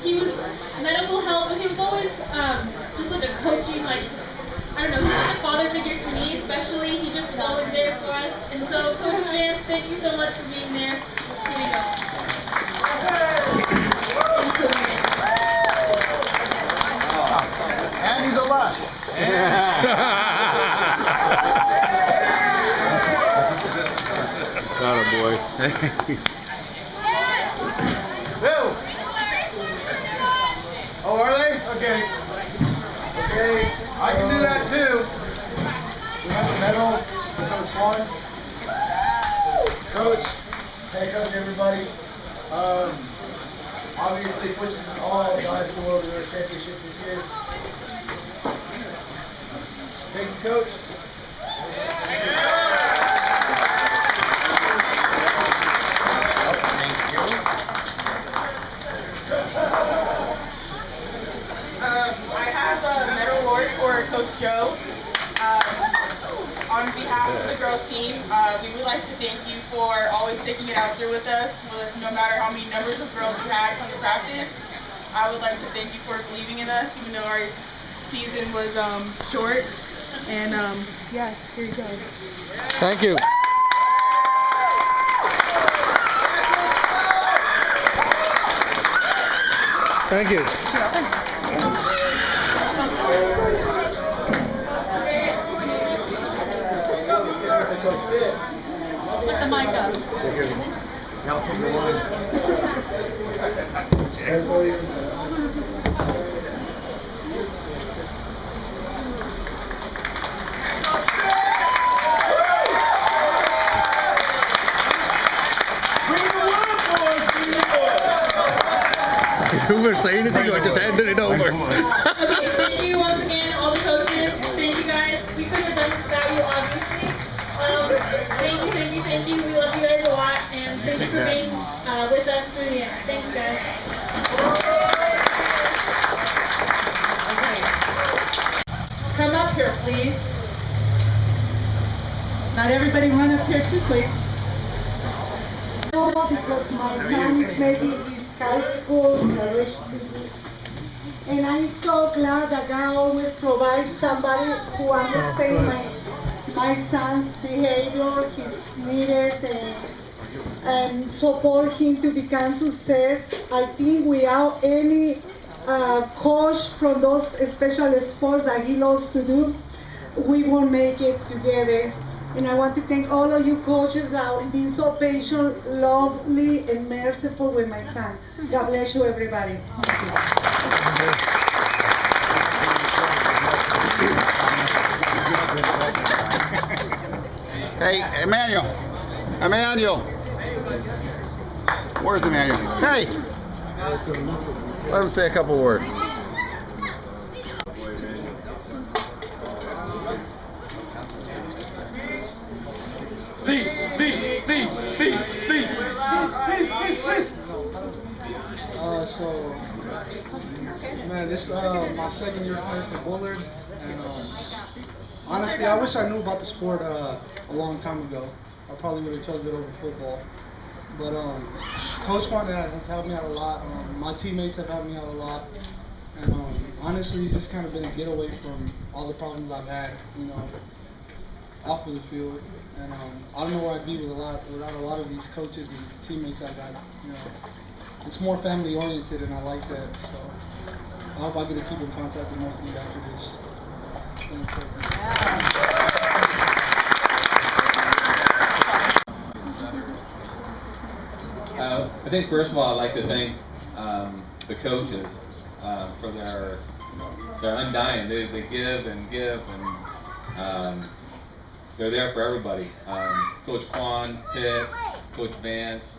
He was medical help, but he was always just like a coaching, like, I don't know, he's like a father figure to me especially. He just was always there for us. And so, Coach Vance, thank you so much for being there. Here you go. And he's a lush. Got a boy. Oh, are they? Okay. Okay, I can do that too. We have a medal for Coach Juan. Coach, hey Coach, everybody. Obviously pushes us all guys to World Junior Championship this year. Thank you, Coach. I have a medal award for Coach Joe. On behalf of the girls team, we would like to thank you for always sticking it out there with us, no matter how many numbers of girls we had come to practice. I would like to thank you for believing in us, even though our season was short. And yes, here you go. Thank you. Thank you. Put the mic up. Now take the one. You were saying anything or just handed it over? Okay, thank you once again, all the coaches. Thank you guys. We couldn't have done this without you, obviously. Thank you, thank you, thank you. We love you guys a lot, and thank you for being with us through the end. Thanks, guys. Come up here, please. Not everybody run up here too quick. Because my son is maybe his high school graduation. And I'm so glad that God always provides somebody who understands my son's behavior, his needs, and support him to become success. I think without any coach from those special sports that he loves to do, we won't make it together. And I want to thank all of you coaches that have been so patient, lovely, and merciful with my son. God bless you, everybody. Hey, Emmanuel. Emmanuel. Where's Emmanuel? Hey. Let him say a couple words. So, man, this is my second year playing for Bullard, and honestly, I wish I knew about the sport a long time ago. I probably would have chose it over football. But Coach Juan has helped me out a lot. My teammates have helped me out a lot, and honestly, it's just kind of been a getaway from all the problems I've had, off of the field. And I don't know where I'd be without a lot of these coaches and teammates I've got. It's more family oriented, and I like that. So I hope I get to keep in contact with most of you after this. I think first of all, I'd like to thank the coaches for their undying. They give and give, and they're there for everybody. Coach Juan, Pitt, Coach Vance,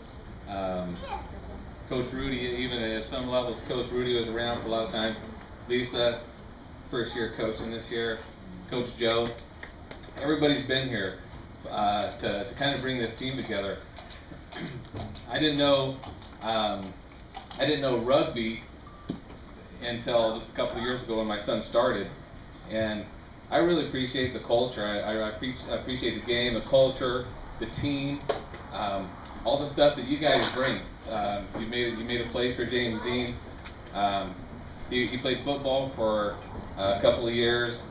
Coach Rudy, even at some levels, Coach Rudy was around for a lot of times. Lisa, first year coaching this year. Coach Joe. Everybody's been here to kind of bring this team together. I didn't know rugby until just a couple of years ago when my son started, and I really appreciate the culture. I appreciate the game, the culture, the team, all the stuff that you guys bring. You made a place for James Dean. He played football for a couple of years,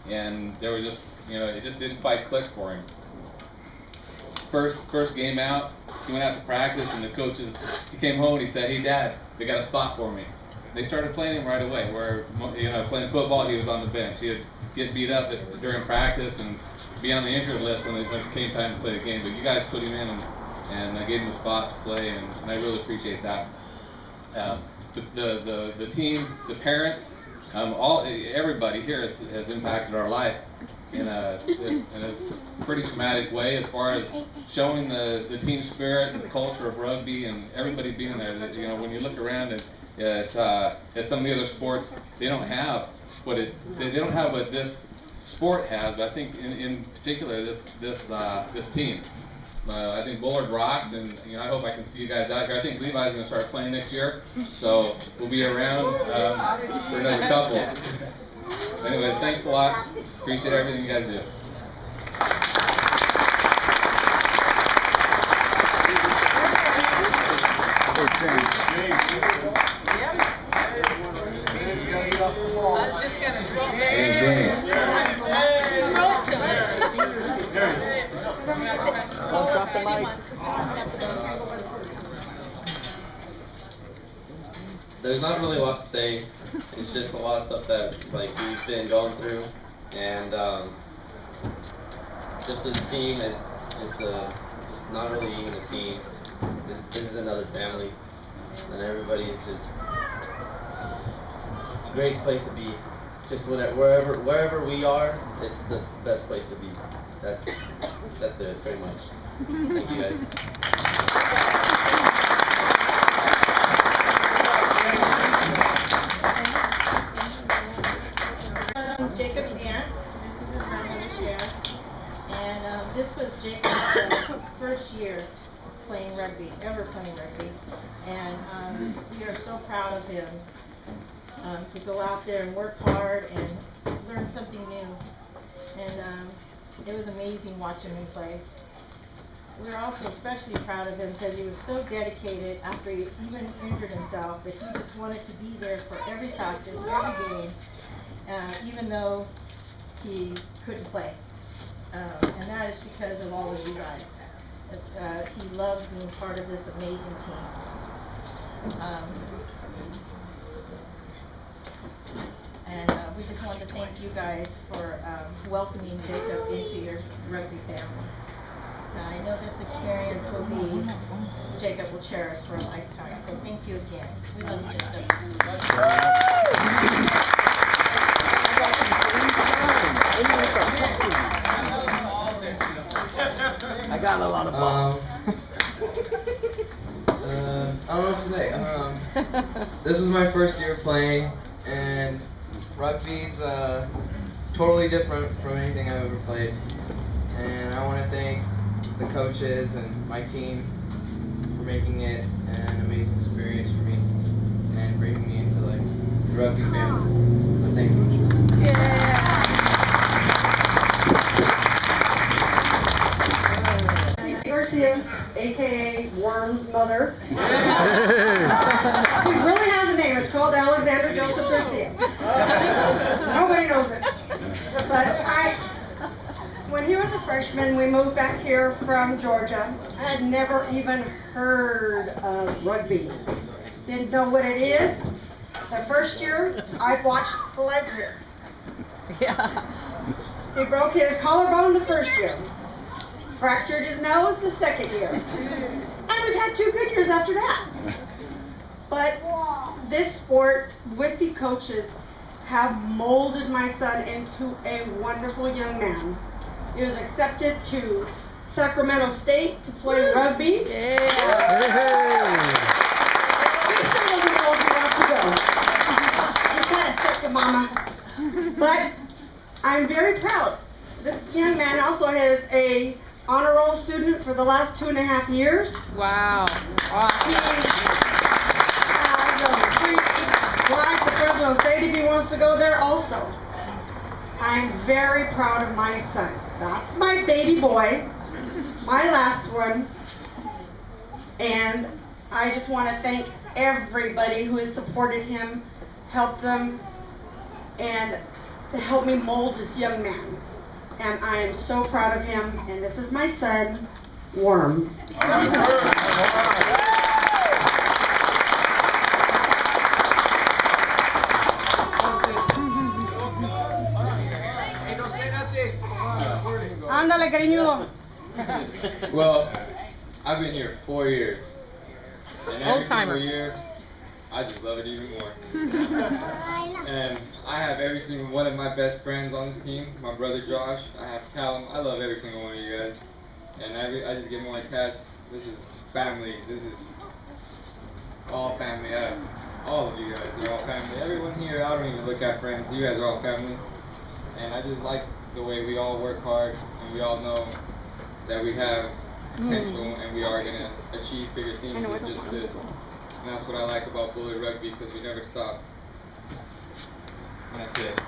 and there was just, it just didn't quite click for him. First game out, he went out to practice, and the coaches, he came home and he said, "Hey Dad, they got a spot for me." They started playing him right away. Where playing football, he was on the bench. He'd get beat up during practice and be on the injured list when it came time to play the game. But you guys put him in and gave him a spot to play, and I really appreciate that. The team, the parents, everybody here has impacted our life in a pretty traumatic way, as far as showing the team spirit and the culture of rugby and everybody being there. That when you look around at some of the other sports, they don't have what this sport has. But I think in particular this team. I think Bullard rocks, and I hope I can see you guys out here. I think Levi's going to start playing next year, so we'll be around for another couple. Anyways, thanks a lot. Appreciate everything you guys do. I was just going to throw Drop the mic. There's not really a lot to say. It's just a lot of stuff that we've been going through, and just this team is just not really even a team. This is another family, and everybody is just a great place to be. Just wherever we are, it's the best place to be. That's it, pretty much. Thank you guys. Jacob's aunt. This is his grandmother, Cher. And this was Jacob's first year ever playing rugby. And we are so proud of him to go out there and work hard and learn something new. And it was amazing watching him play. We're also especially proud of him because he was so dedicated after he even injured himself that he just wanted to be there for every practice, every game, even though he couldn't play. And that is because of all of you guys. He loves being part of this amazing team. And we just want to thank you guys for welcoming Jacob into your rugby family. I know this experience will be, Jacob will cherish for a lifetime. So thank you again. We love you, Jacob. I got a lot of balls. I don't know what to say. This is my first year playing, and rugby's totally different from anything I've ever played. And I want to thank the coaches and my team for making it an amazing experience for me and bringing me into the rugby family. So thank you. Yeah. Garcia, aka Worm's mother. He really has a name. It's called Alexander Joseph Garcia. Nobody knows it. But when he was a freshman, we moved back here from Georgia. I had never even heard of rugby. Didn't know what it is. The first year, I watched like this. Yeah. He broke his collarbone the first year. Fractured his nose the second year. And we've had 2 good years after that. But this sport, with the coaches, have molded my son into a wonderful young man. He was accepted to Sacramento State to play rugby. Yeah. He still doesn't know if he wants to go. He's kind of stuck to mama. But I'm very proud. This young man also has a honor roll student for the last 2.5 years. Wow. Awesome. He has a free ride to Fresno State if he wants to go there also. I'm very proud of my son. That's my baby boy, my last one, and I just want to thank everybody who has supported him, helped him, and helped me mold this young man. And I am so proud of him, and this is my son, Worm. Ándale, cariñudo. Well, I've been here 4 years. And every single year, I just love it even more. And I have every single one of my best friends on this team. My brother Josh, I have Callum. I love every single one of you guys. And I just give them like Cash. This is family. This is all family. All of you guys are all family. Everyone here, I don't even look at friends. You guys are all family. And I just like the way we all work hard and we all know that we have potential and we are going to achieve bigger things than just this. And that's what I like about Bullard Rugby, because we never stop. And that's it.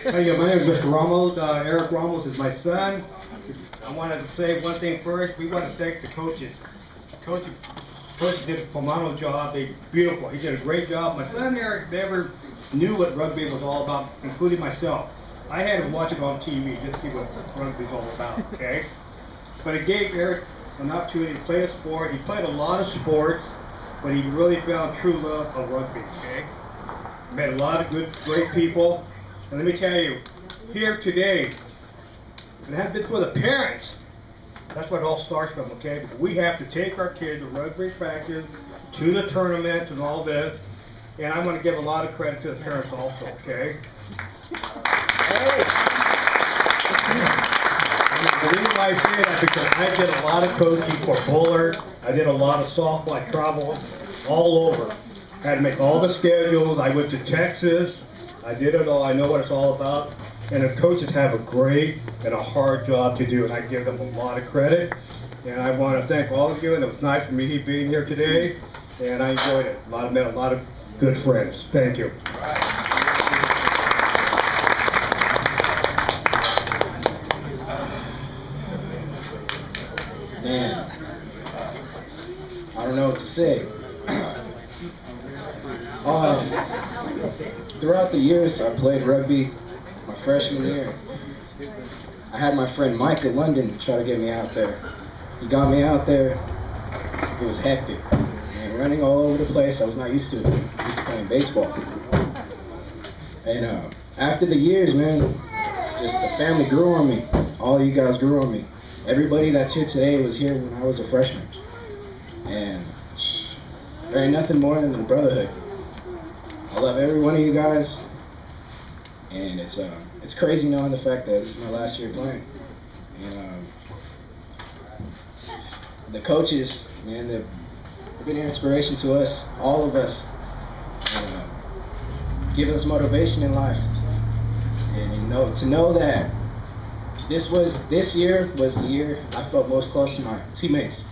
Hey, my name is Mr. Ramos. Eric Ramos is my son. I wanted to say one thing first. We want to thank the coaches. Coach did a phenomenal job. They beautiful. He did a great job. My son Eric never knew what rugby was all about, including myself. I had him watch it on TV just to see what rugby is all about. Okay, but it gave Eric an opportunity to play a sport. He played a lot of sports, but he really found true love of rugby. Okay, met a lot of great people. And let me tell you, here today, it has been for the parents. That's what it all starts from, okay? Because we have to take our kids to rugby practice, to the tournaments and all this. And I'm going to give a lot of credit to the parents also, okay? The reason why I say that because I did a lot of coaching for Bullard. I did a lot of softball. I traveled all over. I had to make all the schedules. I went to Texas. I did it all. I know what it's all about. And the coaches have a great and a hard job to do, and I give them a lot of credit. And I want to thank all of you, and it was nice for me being here today, and I enjoyed it. Met a lot of good friends. Thank you. Man, I don't know what to say. Throughout the years, I played rugby. My freshman year, I had my friend Mike in London try to get me out there. He got me out there. It was hectic. And running all over the place, I was not used to it. I used to playing baseball. And after the years, man, just the family grew on me. All you guys grew on me. Everybody that's here today was here when I was a freshman. And there ain't nothing more than the brotherhood. I love every one of you guys. And it's crazy knowing the fact that this is my last year playing. And the coaches, man, they've been an inspiration to us, all of us, and give us motivation in life. And to know that this year was the year I felt most close to my teammates,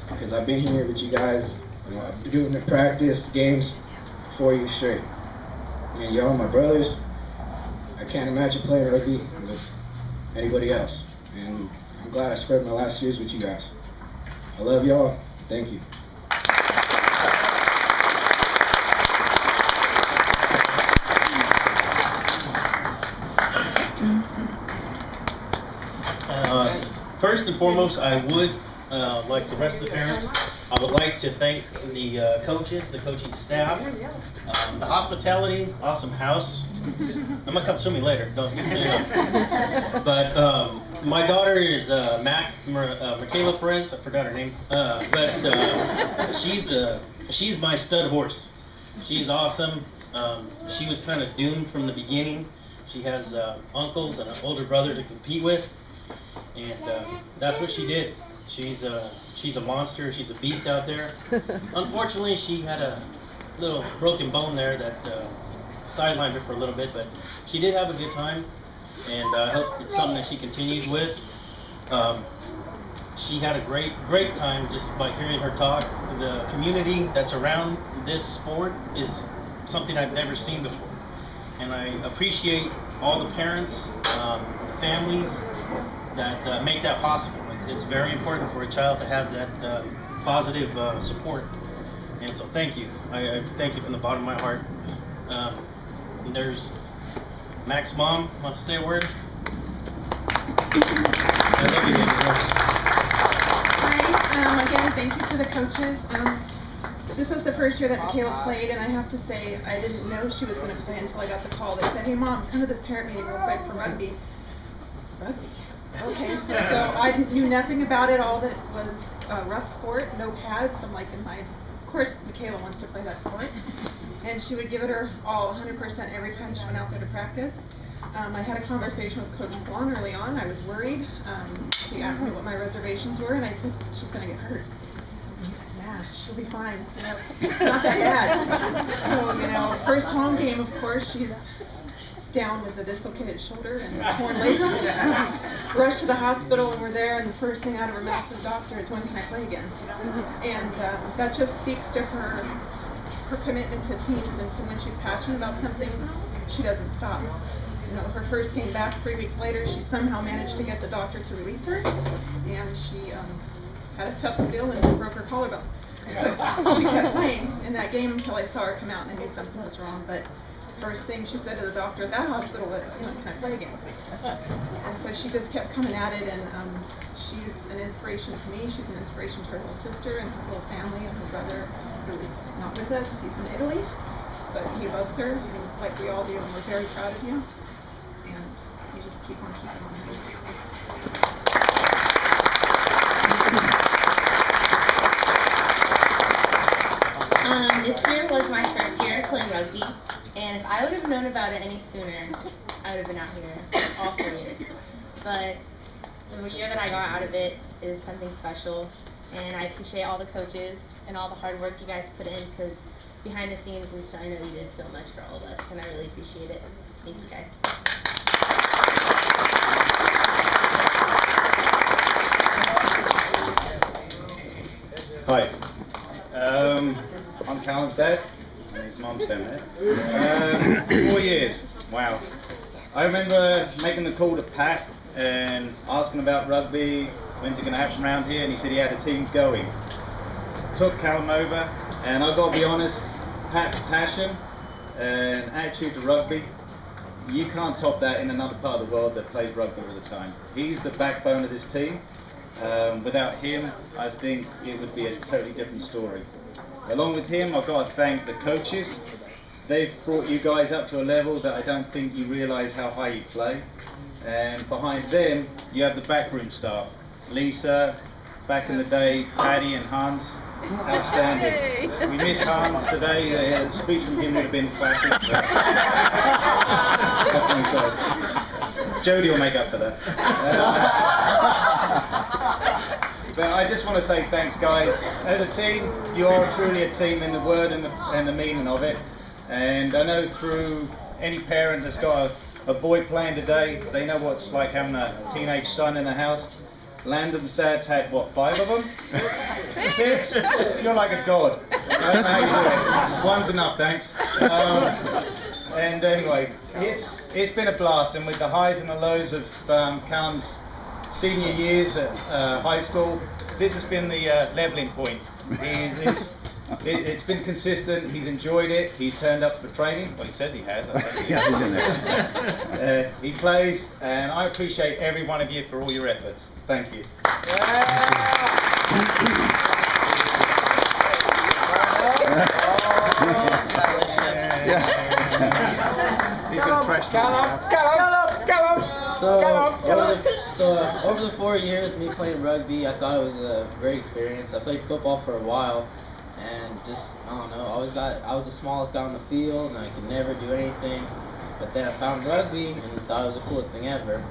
because I've been here with you guys. I've been doing the practice games for 4 years straight, and y'all my brothers. I can't imagine playing rugby with anybody else. And I'm glad I spent my last years with you guys. I love y'all. Thank you. First and foremost, I would, like the rest of the parents, I would like to thank the coaches, the coaching staff, the hospitality, awesome house. I'm gonna come swimming later. Don't. But my daughter is Michaela Perez. I forgot her name. But she's my stud horse. She's awesome. She was kind of doomed from the beginning. She has uncles and an older brother to compete with, and that's what she did. She's a monster. She's a beast out there. Unfortunately, she had a little broken bone there that sidelined her for a little bit, but she did have a good time, and I hope it's something that she continues with. She had a great time just by hearing her talk. The community that's around this sport is something I've never seen before. and I appreciate all the parents, the families that make that possible. It's very important for a child to have that positive support, and so thank you. I thank you from the bottom of my heart. And there's Mac's mom wants to say a word. I love you, baby. Hi, again, thank you to the coaches. This was the first year that Michaela played, and I have to say, I didn't know she was going to play until I got the call. They said, hey Mom, come to this parent meeting real quick for rugby. Rugby? Okay, so I knew nothing about it. All that was a rough sport, no pads. I'm like, of course Michaela wants to play that sport. And she would give it her all, 100% every time she went out there to practice. I had a conversation with Coach Bullard early on. I was worried. He asked me what my reservations were, and I said, she's going to get hurt. And he's like, nah, she'll be fine. You know, it's not that bad. So, you know, first home game, of course, she's down with a dislocated shoulder and torn labrum. Rushed to the hospital, and we're there, and the first thing out of her mouth from the doctor is, when can I play again? And that just speaks to her commitment to teams, and to when she's passionate about something, she doesn't stop. You know, her first game back 3 weeks later, she somehow managed to get the doctor to release her, and she had a tough spill and broke her collarbone. But she kept playing in that game until I saw her come out and I knew something was wrong. But first thing she said to the doctor at that hospital was, when can I play again? And so she just kept coming at it, and she's an inspiration to me. She's an inspiration to her little sister and her whole family, and her brother, who is not with us. He's in Italy, but he loves her, like we all do, and we're very proud of you. And you just keep on keeping on. This year was my first year playing rugby, and if I would have known about it any sooner, I would have been out here all 4 years. But the year that I got out of it is something special, and I appreciate all the coaches and all the hard work you guys put in, because behind the scenes, Lisa, I know you did so much for all of us, and I really appreciate it. Thank you guys. Hi, I'm Callum's dad, and his mum's down there. 4 years, wow. I remember making the call to Pat and asking about rugby, when's it going to happen around here, and he said he had a team going. Took Callum over, and I've got to be honest, Pat's passion and attitude to rugby, you can't top that in another part of the world that plays rugby all the time. He's the backbone of this team. Without him, I think it would be a totally different story. Along with him, I've got to thank the coaches. They've brought you guys up to a level that I don't think you realise how high you play. And behind them, you have the backroom staff. Lisa, back in the day, Paddy and Hans, outstanding. We miss Hans today. A speech from him would have been classic. Jody will make up for that. But I just want to say thanks, guys. As a team, you are truly a team in the word and the meaning of it. And I know through any parent that's got a boy playing today, they know what it's like having a teenage son in the house. Landon's dad's had, what, 5 of them? 6? You're like a god. I don't know how you do it. One's enough, thanks. And anyway, it's been a blast, and with the highs and the lows of Callum's senior years at high school, this has been the leveling point. It's been consistent. He's enjoyed it. He's turned up for training. Well, he says he has. I think he has. He's in there. He plays, and I appreciate every one of you for all your efforts. Thank you. So over the 4 years, me playing rugby, I thought it was a great experience. I played football for a while, and just, I don't know, I was the smallest guy on the field, and I could never do anything. But then I found rugby, and thought it was the coolest thing ever.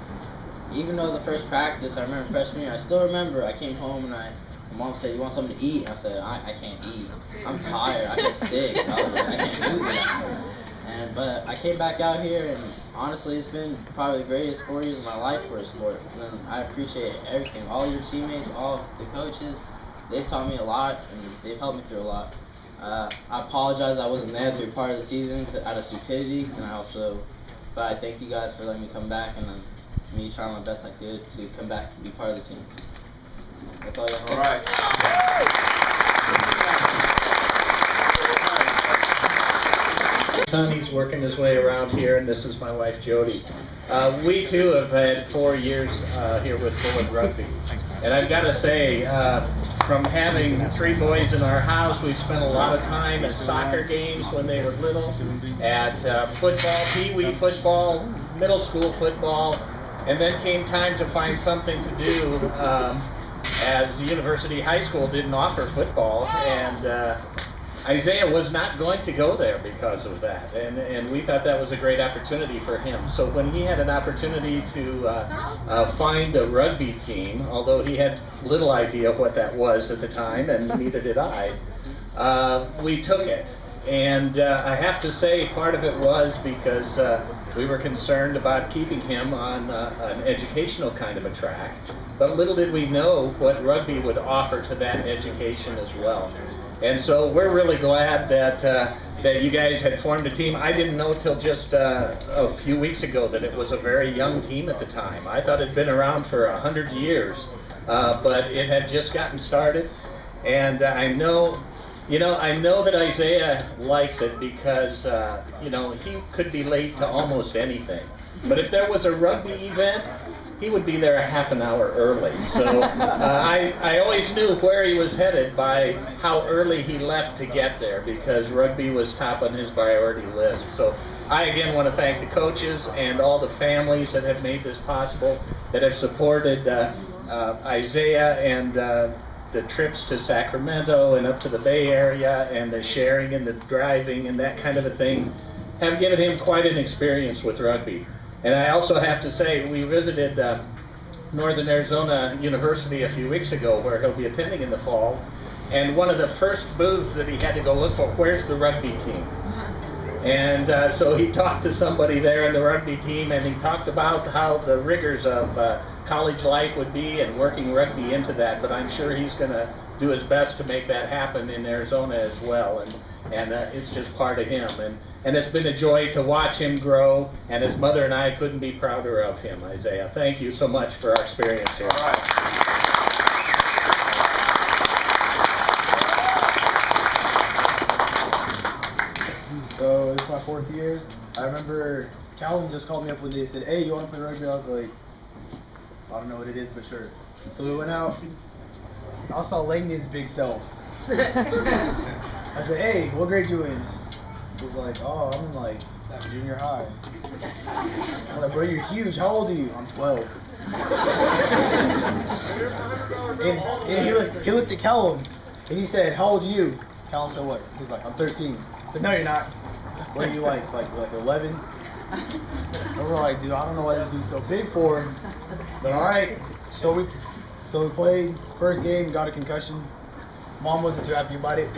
Even though the first practice, I remember freshman year, I still remember, I came home and my mom said, you want something to eat? And I said, I can't eat. I'm tired, I get sick. I was like, I can't do this. But I came back out here, and honestly, it's been probably the greatest 4 years of my life for a sport. And I appreciate everything. All your teammates, all the coaches, they've taught me a lot, and they've helped me through a lot. I apologize I wasn't there through part of the season out of stupidity, and but I thank you guys for letting me come back, and me trying my best I could to come back and be part of the team. That's all I got to say. All right. Son, he's working his way around here, and this is my wife Jody. We too have had 4 years here with Bullard Rugby, and I've got to say, from having 3 boys in our house, we've spent a lot of time at soccer games when they were little, at football, pee-wee football, middle school football, and then came time to find something to do, as the University High School didn't offer football, and Isaiah was not going to go there because of that, and we thought that was a great opportunity for him. So when he had an opportunity to find a rugby team, although he had little idea what that was at the time, and neither did I, we took it. And I have to say part of it was because we were concerned about keeping him on an educational kind of a track, but little did we know what rugby would offer to that education as well. And so we're really glad that that you guys had formed a team. I didn't know till just a few weeks ago that it was a very young team at the time. I thought it had been around for 100 years, but it had just gotten started. And I know that Isaiah likes it because he could be late to almost anything. But if there was a rugby event, he would be there a half an hour early. So I always knew where he was headed by how early he left to get there, because rugby was top on his priority list. So I again want to thank the coaches and all the families that have made this possible, that have supported Isaiah and the trips to Sacramento and up to the Bay Area, and the sharing and the driving and that kind of a thing have given him quite an experience with rugby. And I also have to say, we visited Northern Arizona University a few weeks ago, where he'll be attending in the fall, and one of the first booths that he had to go look for, where's the rugby team? And so he talked to somebody there in the rugby team, and he talked about how the rigors of college life would be and working rugby into that, but I'm sure he's going to do his best to make that happen in Arizona as well, and it's just part of him, and it's been a joy to watch him grow, and his mother and I couldn't be prouder of him. Isaiah, thank you so much for our experience here. All right. So it's my 4th year. I remember Calvin just called me up when they said, "Hey, you want to play rugby?" I was like, "I don't know what it is, but sure." So we went out. I saw Langdon's big self. I said, "Hey, what grade you in?" He was like, "Oh, I'm in like junior high." I'm like, "Bro, you're huge. How old are you?" "I'm 12. and he looked at Callum and he said, "How old are you?" Callum said, "What?" He's like, "I'm 13. I said, "No, you're not. What are you like 11? And we're like, "Dude, I don't know why this dude's so big for him." But all right. So we played. First game, got a concussion. Mom wasn't too happy about it.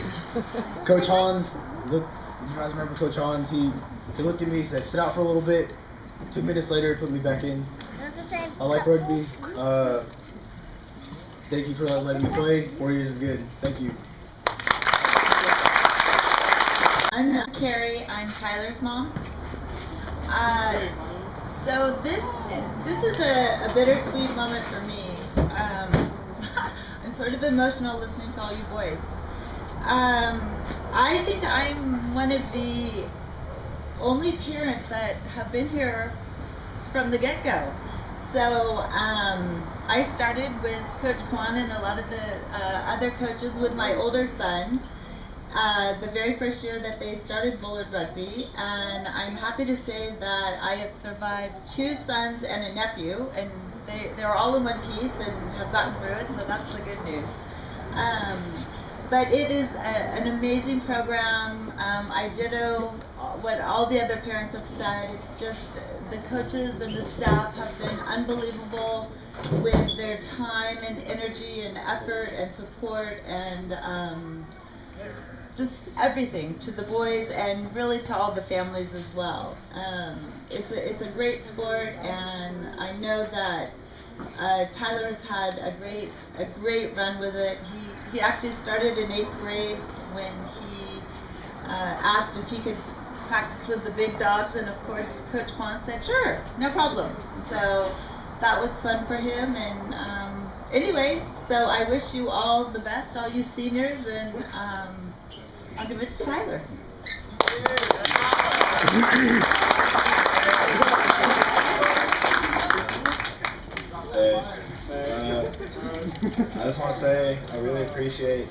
Coach Hans, you guys remember Coach Hans? He looked at me, he said, "Sit out for a little bit." 2 minutes later, he put me back in. I like rugby. Thank you for letting me play. 4 years is good. Thank you. I'm Carrie. I'm Tyler's mom. So this is a bittersweet moment for me. I'm sort of emotional listening to all you boys. I think I'm one of the only parents that have been here from the get-go. So I started with Coach Kwan and a lot of the other coaches with my older son. The very first year that they started Bullard Rugby, and I'm happy to say that I have survived 2 sons and a nephew, and they're all in one piece and have gotten through it, so that's the good news. But it is an amazing program. I ditto what all the other parents have said. It's just the coaches and the staff have been unbelievable with their time and energy and effort and support and just everything to the boys and really to all the families as well. It's a great sport, and I know that Tyler has had a great run with it. He actually started in 8th grade when he asked if he could practice with the big dogs, and of course Coach Kwan said, sure, no problem. So that was fun for him, and anyway, so I wish you all the best, all you seniors, and I'll give it to Tyler. I just want to say I really appreciate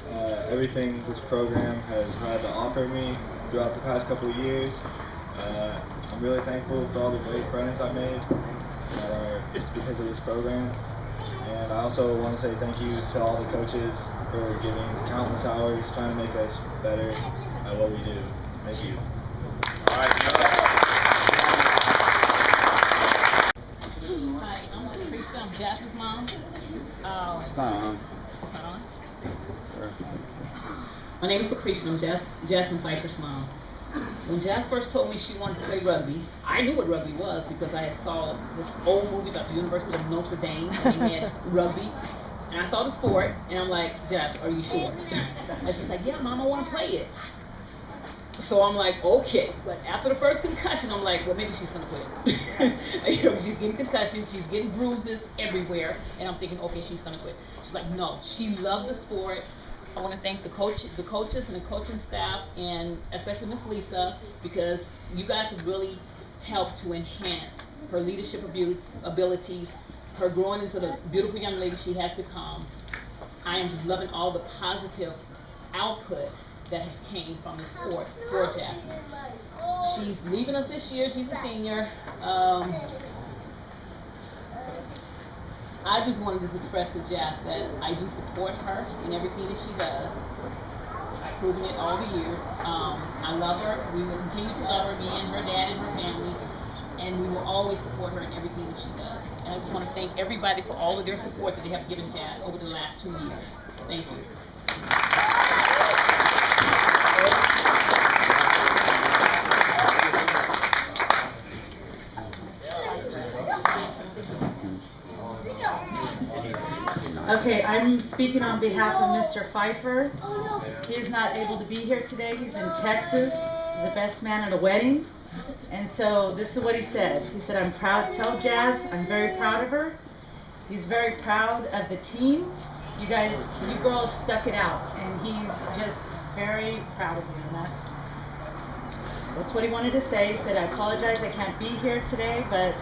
everything this program has had to offer me throughout the past couple of years. I'm really thankful for all the great friends I've made. It's because of this program. And I also want to say thank you to all the coaches for giving countless hours trying to make us better at what we do. Thank you. Hi, I'm Lucretia. I'm Jass's mom. It's not on. It's not on? Sure. My name is Lucretia. I'm Jass and Piper's mom. When Jass first told me she wanted to play rugby, I knew what rugby was because I had saw this old movie about the University of Notre Dame, and they had rugby. And I saw the sport, and I'm like, Jass, are you sure? And she's like, yeah, Mom, I want to play it. So I'm like, okay. But after the first concussion, I'm like, well, maybe she's going to quit. You know, she's getting concussions, she's getting bruises everywhere, and I'm thinking, okay, she's going to quit. She's like, no, she loved the sport. I want to thank the coaches and the coaching staff, and especially Miss Lisa, because you guys have really helped to enhance her leadership abilities, her growing into the beautiful young lady she has become. I am just loving all the positive output that has came from this sport for Jasmine. She's leaving us this year. She's a senior. I just want to express to Jazz that I do support her in everything that she does. I've proven it all the years. I love her. We will continue to love her, me and her dad and her family, and we will always support her in everything that she does. And I just want to thank everybody for all of their support that they have given Jazz over the last 2 years. Thank you. Okay, I'm speaking on behalf of Mr. Pfeiffer. He is not able to be here today. He's in Texas. He's the best man at a wedding. And so this is what he said. He said, I'm proud. Tell Jazz I'm very proud of her. He's very proud of the team. You guys, you girls stuck it out. And he's just very proud of you. And that's what he wanted to say. He said, I apologize I can't be here today, but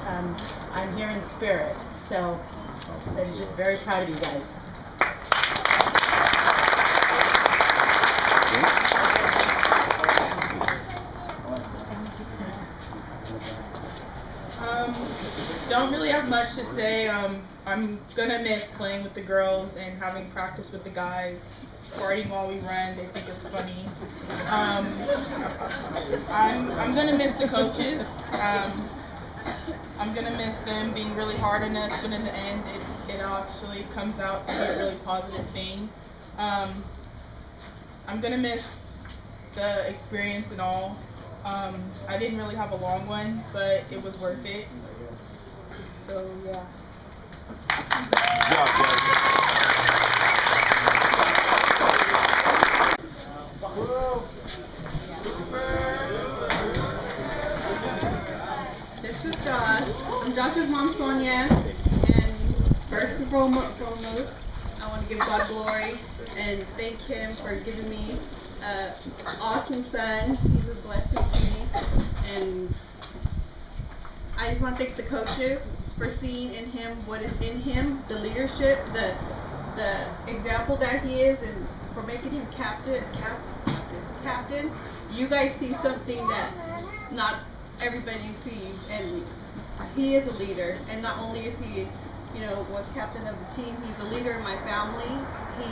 I'm here in spirit. So he said he's just very proud of you guys. Don't really have much to say. I'm gonna miss playing with the girls and having practice with the guys. Farting while we run, they think it's funny. I'm gonna miss the coaches. I'm gonna miss them being really hard on us, but in the end, it actually comes out to be a really positive thing. I'm gonna miss the experience and all. I didn't really have a long one, but it was worth it. So yeah. This is Josh. I'm Josh's mom, Sonia, and first and foremost, I want to give God glory and thank Him for giving me an awesome son. He's a blessing to me, and I just want to thank the coaches for seeing in him what is in him, the leadership, the example that he is, and for making him captain. You guys see something that not everybody sees, and he is a leader. And not only is he, was captain of the team, he's a leader in my family. He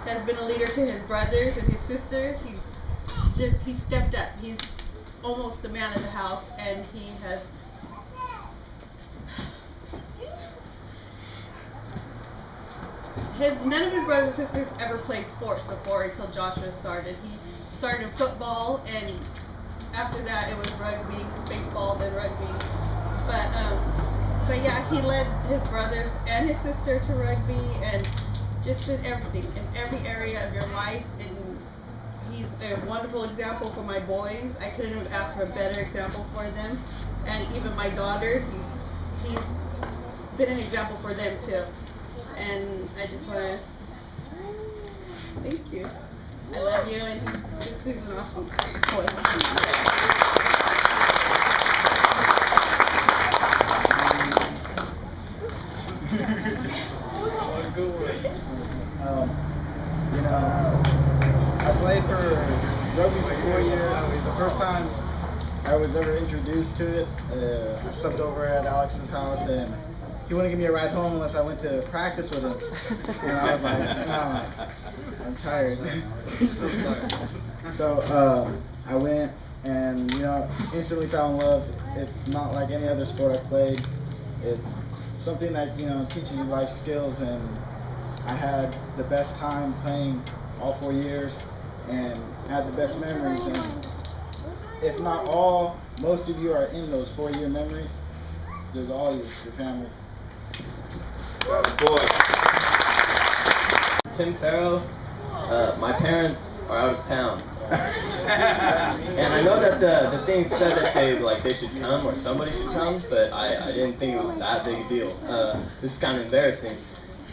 has been a leader to his brothers and his sisters. He stepped up. He's almost the man of the house, and he has. None of his brothers and sisters ever played sports before until Joshua started. He started in football, and after that it was rugby, baseball, then rugby. But yeah, he led his brothers and his sister to rugby, and just did everything in every area of your life. And he's a wonderful example for my boys. I couldn't have asked for a better example for them. And even my daughters, he's been an example for them too. And I just want to thank you. I love you, and he's an awesome boy. You know, I played for rugby for 4 years. The first time I was ever introduced to it, I slept over at Alex's house, and he wouldn't give me a ride home unless I went to practice with him. And I was like, nah, I'm tired. So I went and, you know, instantly fell in love. It's not like any other sport I played. It's something that, you know, teaches you life skills, and I had the best time playing all 4 years and had the best memories. And if not all, most of you are in those 4-year memories. There's all your family. Tim Farrow, my parents are out of town. And I know that the thing said that they should come or somebody should come, but I didn't think it was that big a deal. This is kind of embarrassing.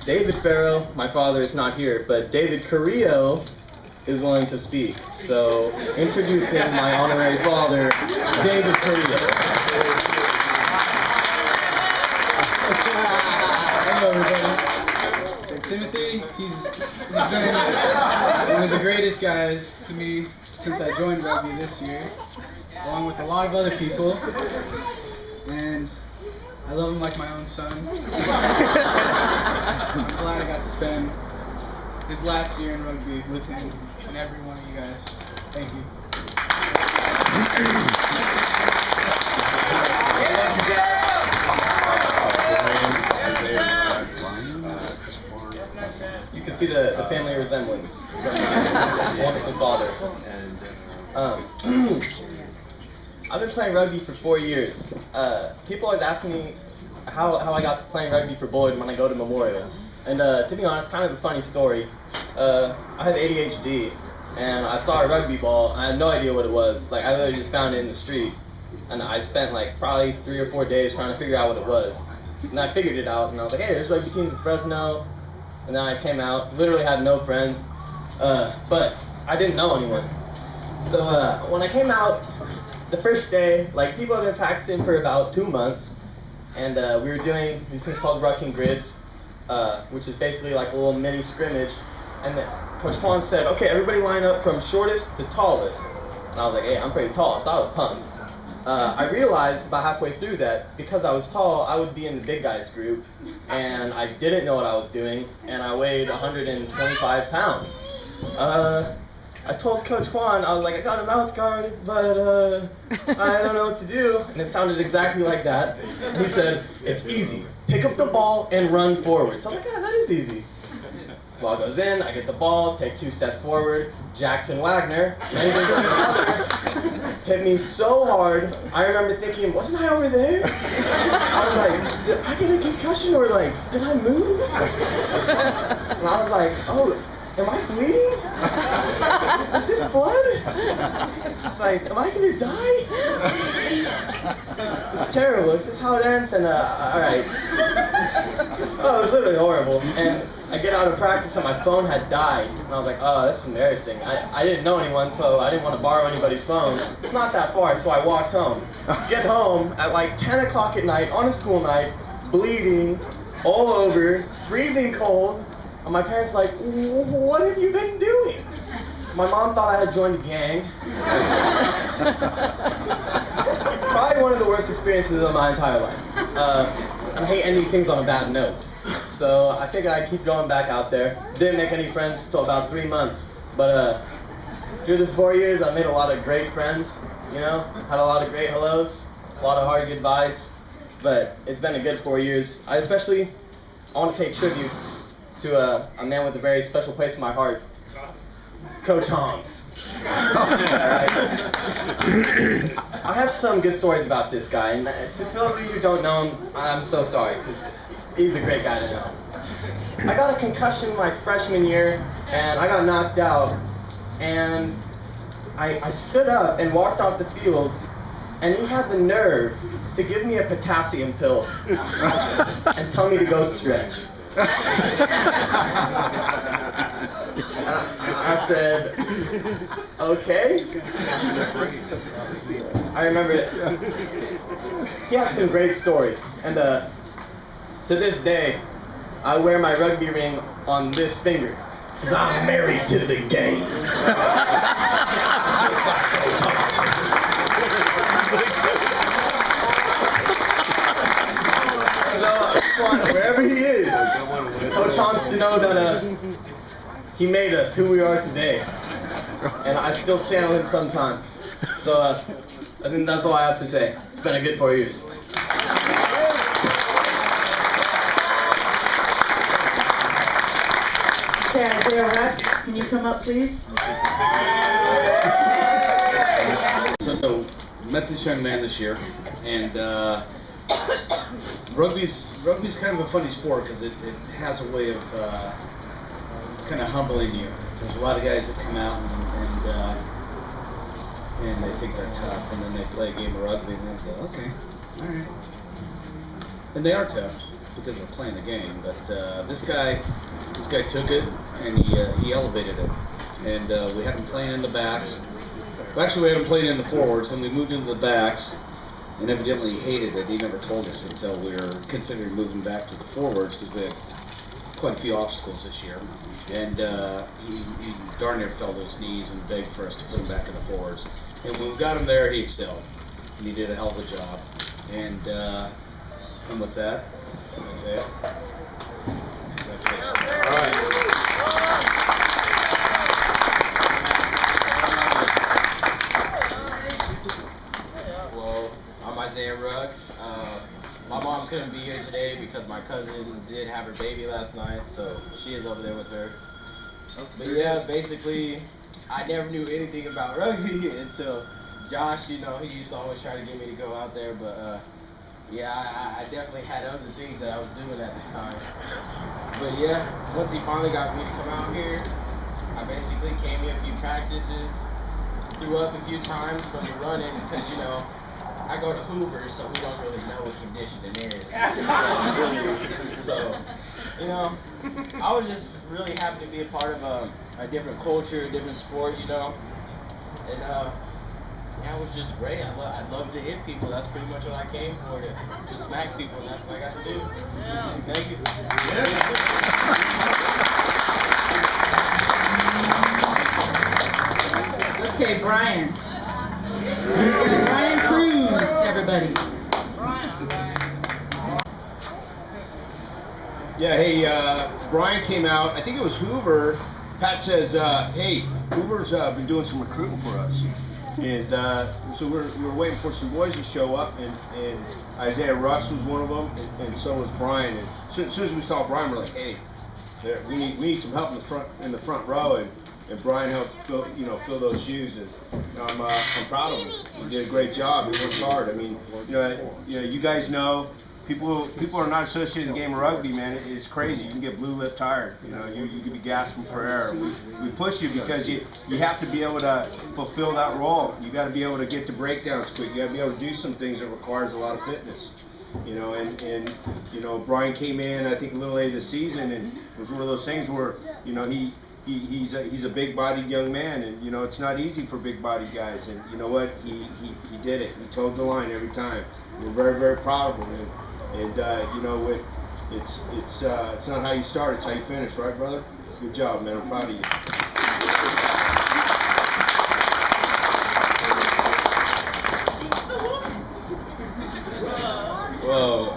David Farrow, my father, is not here, but David Carrillo is willing to speak. So, introducing my honorary father, David Carrillo. Hello, everybody. Timothy, he's been one of the greatest guys to me since I joined rugby this year, along with a lot of other people. And I love him like my own son. I'm glad I got to spend his last year in rugby with him and every one of you guys. Thank you. You can see the family resemblance from my wonderful father. I've been playing rugby for 4 years. People always ask me how I got to playing rugby for Bullard when I go to Memorial. And to be honest, kind of a funny story. I have ADHD, and I saw a rugby ball. I had no idea what it was. Like, I literally just found it in the street. And I spent like probably 3 or 4 days trying to figure out what it was. And I figured it out, and I was like, hey, there's rugby teams in Fresno. And then I came out, literally had no friends, but I didn't know anyone. So when I came out, the first day, like, people had been practicing for about 2 months, and we were doing these things called rucking grids, which is basically like a little mini scrimmage. And then Coach Kwan said, okay, everybody line up from shortest to tallest. And I was like, hey, I'm pretty tall, so I was pumped. I realized about halfway through that because I was tall, I would be in the big guys group, and I didn't know what I was doing, and I weighed 125 pounds. I told Coach Kwan, I was like, I got a mouth guard, but I don't know what to do, and it sounded exactly like that. He said, it's easy. Pick up the ball and run forward. So I was like, yeah, that is easy. Ball goes in, I get the ball, take 2 steps forward. Jackson Wagner, hit me so hard. I remember thinking, wasn't I over there? I was like, did I get a concussion, or like, did I move? And I was like, oh, am I bleeding? Is this blood? It's like, am I gonna die? It's terrible. Is this how it ends? And alright. Oh, it was literally horrible. And I get out of practice and my phone had died. And I was like, oh, this is embarrassing. I didn't know anyone, so I didn't want to borrow anybody's phone. It's not that far, so I walked home. Get home at like 10 o'clock at night, on a school night, bleeding, all over, freezing cold. And my parents were like, what have you been doing? My mom thought I had joined a gang. Probably one of the worst experiences of my entire life. I hate ending things on a bad note. So I figured I'd keep going back out there. Didn't make any friends until about 3 months. But through the 4 years, I made a lot of great friends, you know, had a lot of great hellos, a lot of hard goodbyes. But it's been a good 4 years. I want to pay tribute to a man with a very special place in my heart, Coach Hans. I have some good stories about this guy, and to those of you who don't know him, I'm so sorry, because he's a great guy to know. I got a concussion my freshman year, and I got knocked out, and I stood up and walked off the field, and he had the nerve to give me a potassium pill and tell me to go stretch. I said, okay. I remember it. He has some great stories, and to this day, I wear my rugby ring on this finger, because I'm married to the game. Just like Coach Hans. So, wherever he is, Coach wants to know that he made us who we are today. And I still channel him sometimes. So I think that's all I have to say. It's been a good 4 years. Okay, Isaiah Rex, can you come up, please? So met this young man this year, and rugby's kind of a funny sport because it has a way of kind of humbling you. There's a lot of guys that come out and they think they're tough, and then they play a game of rugby and they go, okay, all right. And they are tough because they're playing the game, but this guy took it and he elevated it, and we had him playing in the backs. Well, actually, we had him playing in the forwards, and we moved into the backs, and evidently he hated it. He never told us until we were considering moving back to the forwards because we had quite a few obstacles this year, and he darn near fell to his knees and begged for us to put him back in the forwards. And when we got him there, he excelled, and he did a hell of a job. And with that, Isaiah, congratulations. All right. Well, I'm Isaiah Ruggs. My mom couldn't be here today because my cousin did have her baby last night, so she is over there with her. But yeah, basically, I never knew anything about rugby until Josh, he used to always try to get me to go out there, but yeah, I definitely had other things that I was doing at the time. But yeah, once he finally got me to come out here, I basically came to a few practices, threw up a few times from the running, because I go to Hoover, so we don't really know what conditioning is. So, I was just really happy to be a part of a different culture, a different sport, and yeah, it was just great. I love to hit people. That's pretty much what I came for, to smack people, and that's what I got to do. Yeah. Thank you. Okay, Brian. Brian Cruz, everybody. Yeah, hey, Brian came out. I think it was Hoover. Pat says, hey, Hoover's been doing some recruiting for us. And so we were waiting for some boys to show up, and Isaiah Russ was one of them, and so was Brian. And as soon as we saw Brian, we're like, hey, we need some help in the front row, and Brian helped fill those shoes, and I'm proud of him. He did a great job. He worked hard. I mean, you guys know. People are not associated with the game of rugby, man. It's crazy. You can get blue lip tired. You can be gasping for air. We push you because you have to be able to fulfill that role. You got to be able to get to breakdowns quick. You got to be able to do some things that requires a lot of fitness. And Brian came in, I think, a little late this season, and it was one of those things where he's a big-bodied young man, and it's not easy for big-bodied guys. And you know what? He did it. He toed the line every time. We're very, very proud of him. And it's not how you start, it's how you finish, right, brother? Good job, man. I'm proud of you. Well,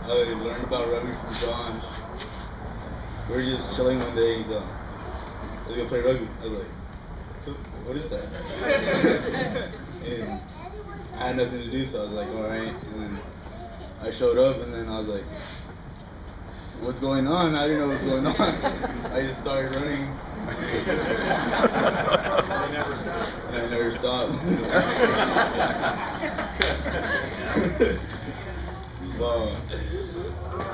I learned about rugby from Josh. We were just chilling one day. He's let's go play rugby. I was like, what is that? And I had nothing to do, so I was like, all right. And then I showed up, and then I was like, what's going on? I didn't know what's going on. I just started running. I never stopped. Well,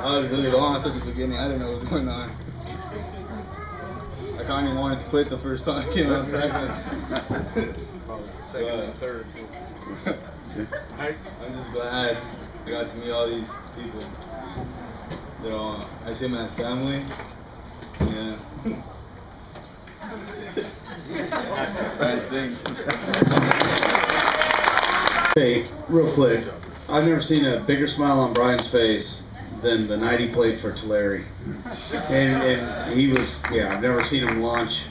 I was really lost at the beginning. I didn't know what was going on. I kind of wanted to quit the first time I came out of practice. Probably second and third. I'm just glad I got to meet all these people. They're all, I see them as family. Yeah. Right, thanks. Hey, real quick, I've never seen a bigger smile on Brian's face than the night he played for Tulare. And he was, yeah, I've never seen him launch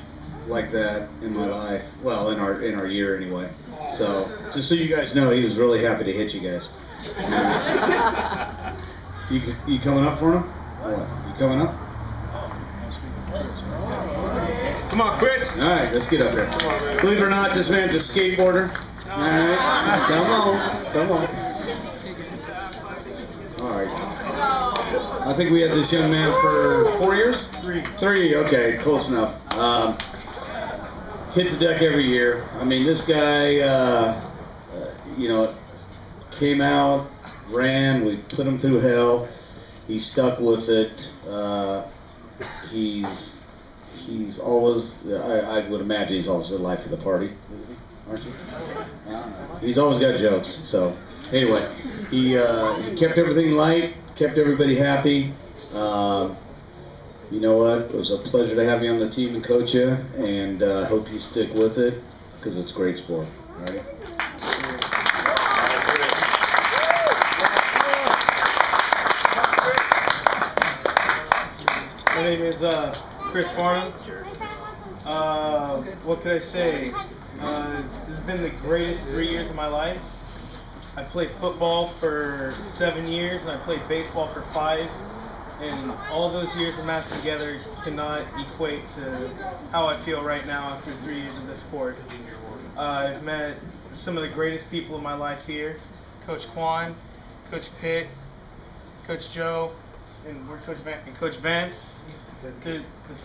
like that in my life. Well, in our year anyway. So, just so you guys know, he was really happy to hit you guys. You coming up for him? What? You coming up? Come on, Chris. All right, let's get up here. Believe it or not, this man's a skateboarder. All right, come on. All right. I think we had this young man for 4 years? Three, okay, close enough. Hit the deck every year. I mean, this guy, you know, came out, ran, we put him through hell. He stuck with it. He's always, I would imagine he's always the life of the party, aren't you? He's always got jokes. So anyway, he kept everything light, kept everybody happy. You know what? It was a pleasure to have you on the team and coach you, and I hope you stick with it because it's great sport. All right? My name is Chris Farnham. What could I say? This has been the greatest 3 years of my life. I played football for 7 years, and I played baseball for 5. And all of those years amassed together cannot equate to how I feel right now after 3 years of this sport. I've met some of the greatest people in my life here. Coach Quan, Coach Pitt, Coach Joe, and Coach Vance. The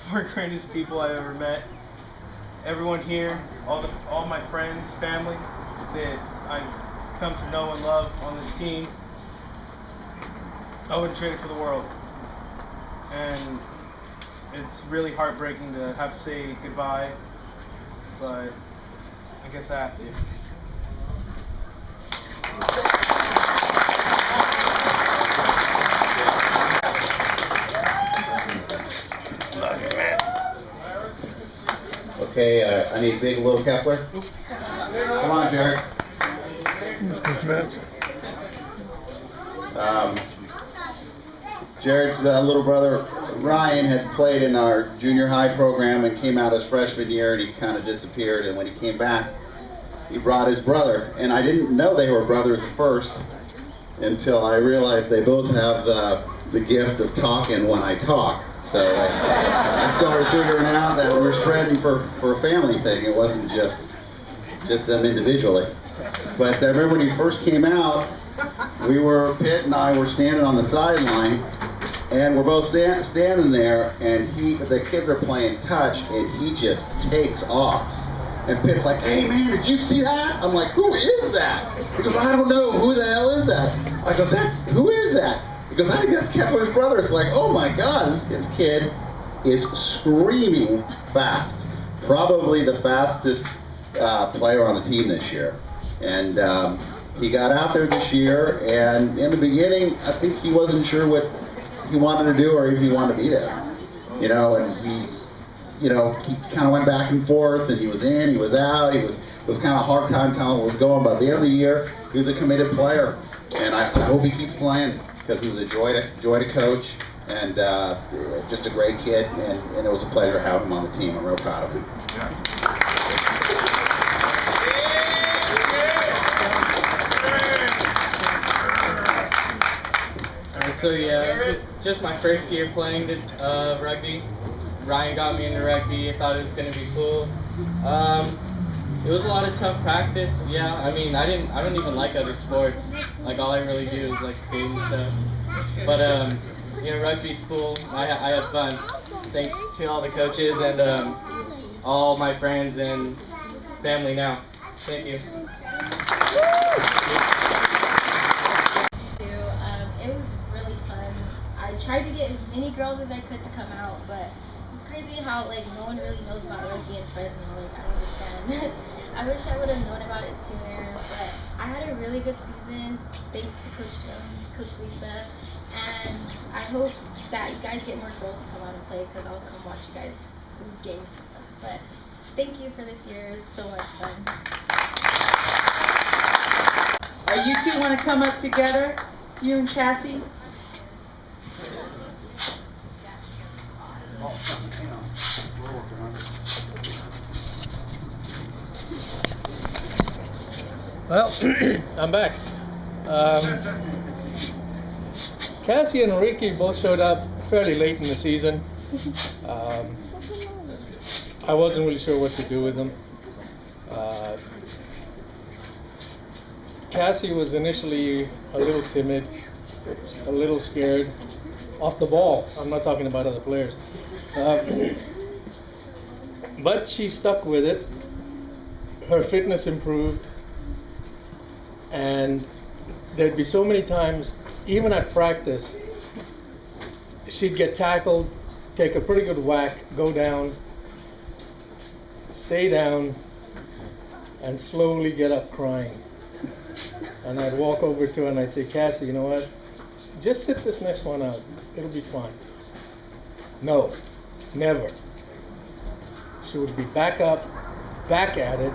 4 greatest people I've ever met. Everyone here, all my friends, family that I've come to know and love on this team. I wouldn't trade it for the world. And it's really heartbreaking to have to say goodbye, but I guess I have to. Okay, I need Big Little Kepler. Come on, Jared. Jared's little brother Ryan had played in our junior high program and came out his freshman year, and he kind of disappeared. And when he came back, he brought his brother. And I didn't know they were brothers at first until I realized they both have the gift of talking when I talk. So I started figuring out that we're spreading for a family thing. It wasn't just them individually. But I remember when he first came out, Pitt and I were standing on the sideline, and we're both standing there, and the kids are playing touch, and he just takes off. And Pitt's like, "Hey man, did you see that?" I'm like, "Who is that?" He goes, "I don't know. Who the hell is that?" I go, "Who is that?" He goes, "I think that's Kepler's brother." It's like, oh my God, this kid is screaming fast. Probably the fastest player on the team this year. And he got out there this year, and in the beginning, I think he wasn't sure what he wanted to do or if he wanted to be there. You know, and he kind of went back and forth, and he was in, he was out. It was kind of a hard time telling what was going, but at the end of the year, he was a committed player. And I hope he keeps playing, because he was a joy to coach, and just a great kid, and it was a pleasure to have him on the team. I'm real proud of him. Alright, so yeah, it was just my first year playing rugby. Ryan got me into rugby. I thought it was going to be cool. It was a lot of tough practice. Yeah, I mean, I don't even like other sports. Like, all I really do is like skate and stuff. But rugby's cool. I had fun. Thanks to all the coaches and all my friends and family now. Thank you. It was really fun. I tried to get as many girls as I could to come out, but It's crazy how like no one really knows about rugby in Fresno. Like I don't understand. I wish I would have known about it sooner, but I had a really good season thanks to Coach Joe and Coach Lisa, and I hope that you guys get more girls to come out and play because I'll come watch you guys' games and stuff. But thank you for this year. It was so much fun. Are you two want to come up together? You and Cassie? Well, I'm back. Cassie and Ricky both showed up fairly late in the season. I wasn't really sure what to do with them. Cassie was initially a little timid, a little scared, off the ball. I'm not talking about other players. But she stuck with it. Her fitness improved. And there'd be so many times, even at practice, she'd get tackled, take a pretty good whack, go down, stay down, and slowly get up crying. And I'd walk over to her and I'd say, Cassie, you know what? Just sit this next one out. It'll be fine. No, never. She would be back up, back at it,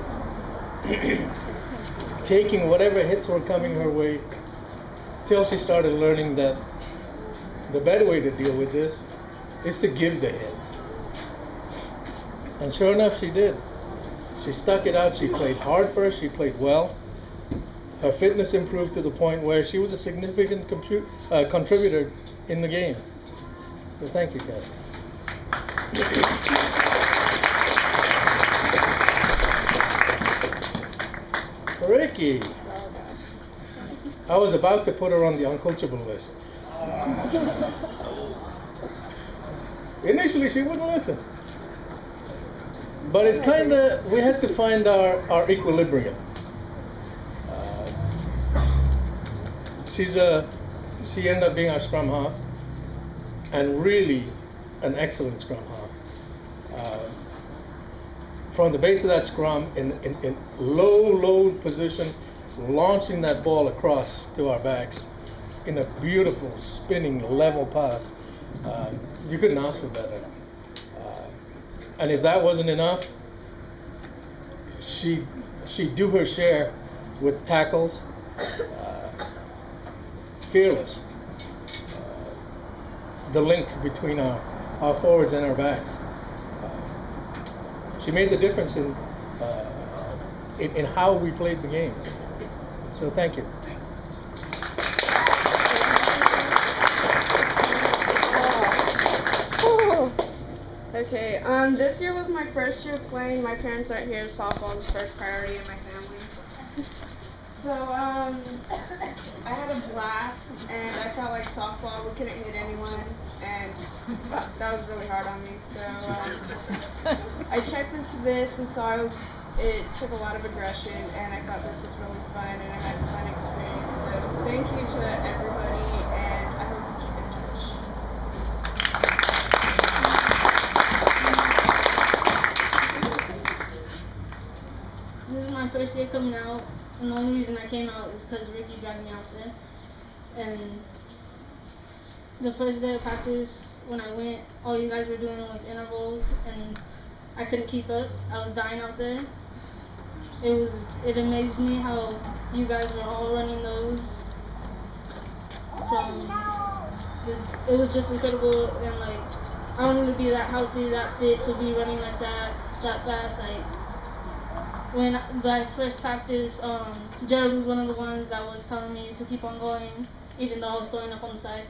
taking whatever hits were coming her way, till she started learning that the better way to deal with this is to give the hit. And sure enough, she did. She stuck it out. She played hard for us. She played well. Her fitness improved to the point where she was a significant contributor in the game. So thank you, Cassie. Ricky. I was about to put her on the uncoachable list. Initially, she wouldn't listen. But it's kind of, we had to find our equilibrium. She ended up being our scrum half, and really an excellent scrum half. From the base of that scrum, in low position, launching that ball across to our backs in a beautiful, spinning, level pass. You couldn't ask for better. And if that wasn't enough, she'd do her share with tackles. Fearless. The link between our forwards and our backs. She made the difference in how we played the game. So thank you. Okay, this year was my first year playing. My parents aren't here. Softball was first priority in my family. So, I had a blast, and I felt like softball, we couldn't hit anyone, and that was really hard on me. So, I checked into this, and so it took a lot of aggression, and I thought this was really fun, and I had a fun experience. So, thank you to everybody, and I hope you keep in touch. This is my first year coming out. And the only reason I came out is because Ricky dragged me out there. And the first day of practice, when I went, all you guys were doing was intervals, and I couldn't keep up. I was dying out there. It amazed me how you guys were all running those. It was just incredible, and like I wanted to be that healthy, that fit, to be running like that fast, like. When I first practiced, Jared was one of the ones that was telling me to keep on going, even though I was throwing up on the side.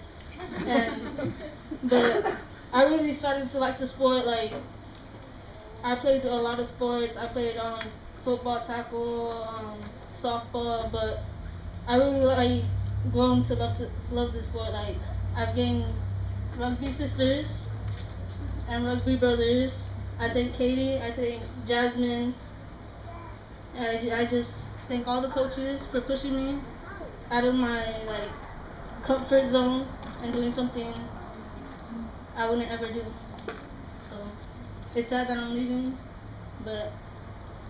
But I really started to like the sport. Like, I played a lot of sports. I played football, tackle, softball, but I really grown to love this sport. Like, I've gained rugby sisters and rugby brothers. I thank Katie. I thank Jasmine. I just thank all the coaches for pushing me out of my comfort zone and doing something I wouldn't ever do. So it's sad that I'm leaving, but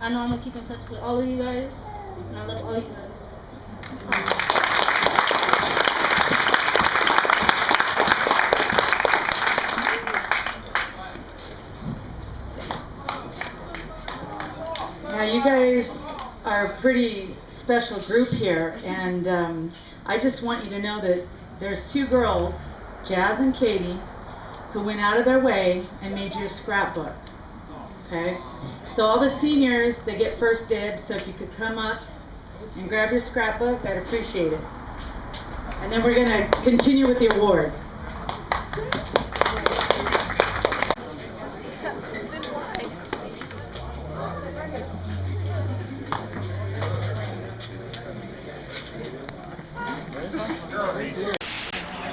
I know I'm gonna keep in touch with all of you guys, and I love all you guys. Now you guys are a pretty special group here, and I just want you to know that there's two girls, Jazz and Katie, who went out of their way and made you a scrapbook. Okay? So all the seniors, they get first dibs, so if you could come up and grab your scrapbook, I'd appreciate it. And then we're going to continue with the awards.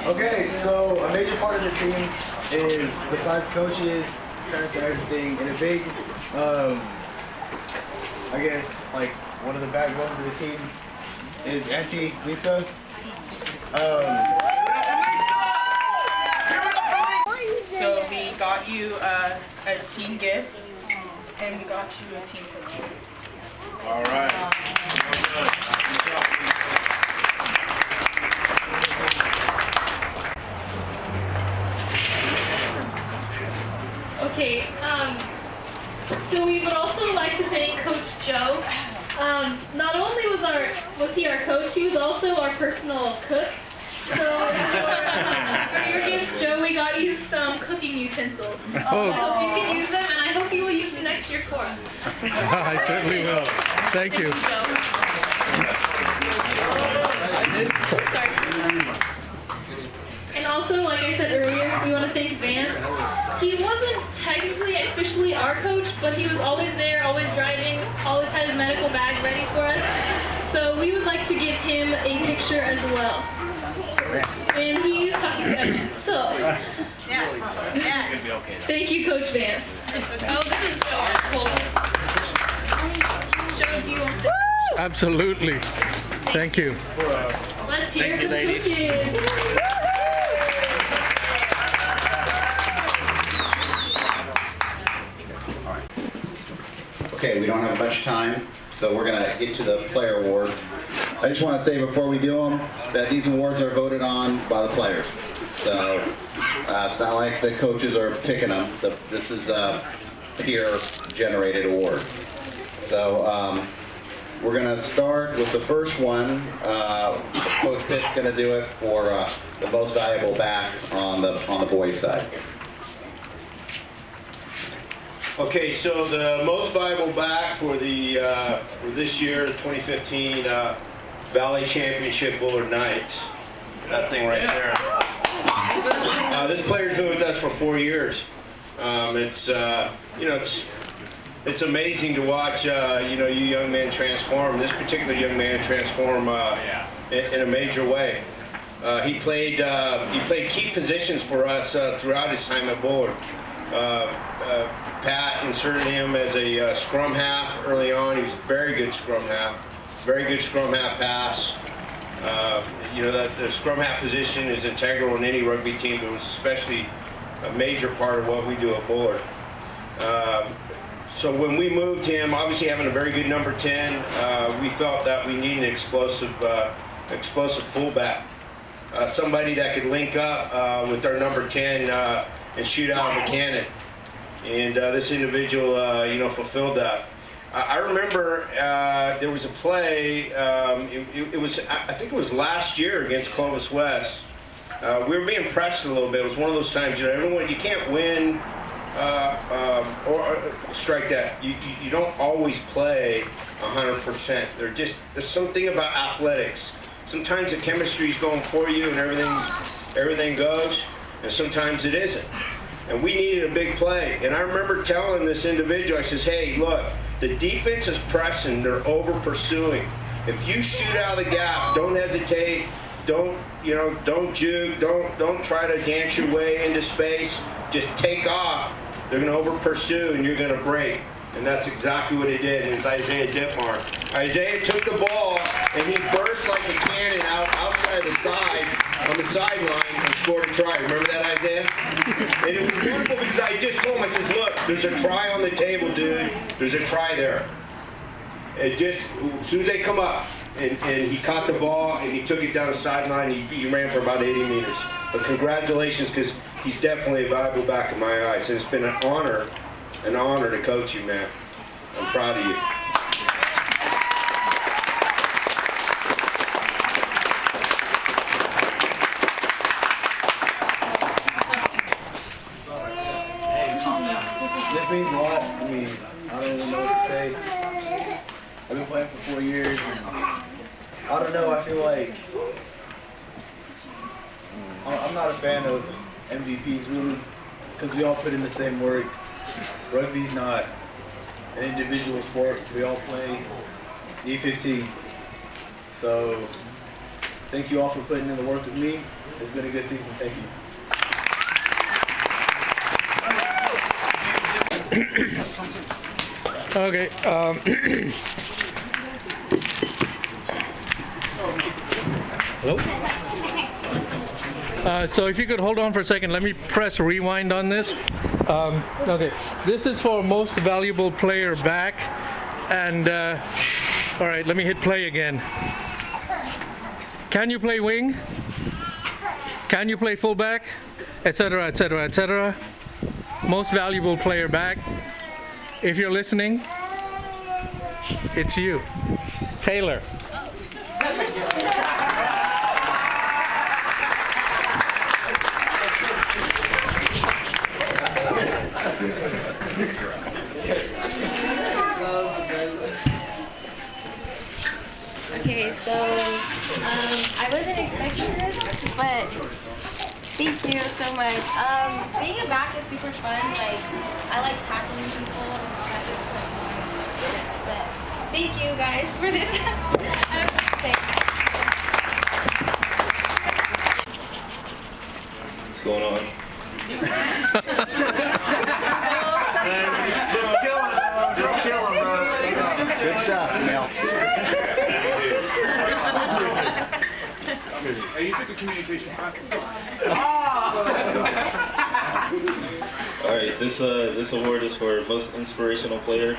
Okay, so a major part of the team is, besides coaches, parents and everything, and a big, I guess, like, one of the backbones of the team is Auntie Lisa. So we got you a team gift, and we got you a team picture. All right. Okay, so we would also like to thank Coach Joe. Not only was he our coach, he was also our personal cook. So for your gifts, Joe, we got you some cooking utensils. I hope you can use them, and I hope you will use them next year for us. I certainly will. Thank you. And also, like I said earlier, we want to thank Vance. He wasn't technically officially our coach, but he was always there, always driving, always had his medical bag ready for us. So we would like to give him a picture as well. And he's talking to Evan. So, yeah. Thank you, Coach Vance. Oh, this is Joe. Hold on. Joe, do you want this? Absolutely. Thank you. Let's hear from the coaches. Okay, we don't have much time, so we're going to get to the player awards. I just want to say before we do them that these awards are voted on by the players. So it's not like the coaches are picking them. This is peer-generated awards. So we're going to start with the first one. Coach Pitt's going to do it for the most valuable back on the boys' side. Okay, so the most valuable back for the for this year, the 2015 Valley Championship Bullard Knights. That thing right there. This player's been with us for 4 years. It's it's amazing to watch you young men transform. This particular young man transform in a major way. He played key positions for us throughout his time at Bullard. Pat inserted him as a scrum half early on. He was a very good scrum half pass. That the scrum half position is integral in any rugby team, but it was especially a major part of what we do at Bullard. So when we moved him, obviously having a very good number 10, we felt that we needed an explosive fullback, somebody that could link up with our number 10 and shoot out of a cannon. And this individual, fulfilled that. I remember there was a play. It was, I think it was last year against Clovis West. We were being pressed a little bit. It was one of those times, everyone, you can't win or strike that. You don't always play 100%. There's something about athletics. Sometimes the chemistry's going for you and everything goes, and sometimes it isn't. And we needed a big play. And I remember telling this individual, I says, hey, look, the defense is pressing. They're over pursuing. If you shoot out of the gap, don't hesitate. Don't juke. Don't try to dance your way into space. Just take off. They're going to over pursue, and you're going to break. And that's exactly what he did. And it was Isaiah Ditmar. Isaiah took the ball, and he burst like a cannon outside the side, on the sideline, and scored a try. Remember that, Isaiah? And it was wonderful because I just told him, I says, look, there's a try on the table, dude. There's a try there. It just, as soon as they come up, and he caught the ball, and he took it down the sideline, he ran for about 80 meters. But congratulations, because he's definitely a valuable back in my eyes. And it's been an honor to coach you, man. I'm proud of you. This means a lot. I mean, I don't even know what to say. I've been playing for 4 years, and I don't know, I feel like I'm not a fan of MVPs really, because we all put in the same work. Rugby's not an individual sport. We all play E15. So thank you all for putting in the work with me. It's been a good season. Thank you. Okay. Hello? So if you could hold on for a second, let me press rewind on this. Okay, this is for most valuable player back. And, all right, let me hit play again. Can you play wing? Can you play fullback? Etc., etc., etc. Most valuable player back. If you're listening, it's you, Taylor. Okay, so I wasn't expecting this, but thank you so much. Being a back is super fun. Like, I like tackling people and all that good stuff. But thank you guys for this. I don't know what to say. What's going on? Don't kill him, bro. Good stuff, Mel. Hey, you took a communication class. All right, this award is for most inspirational player.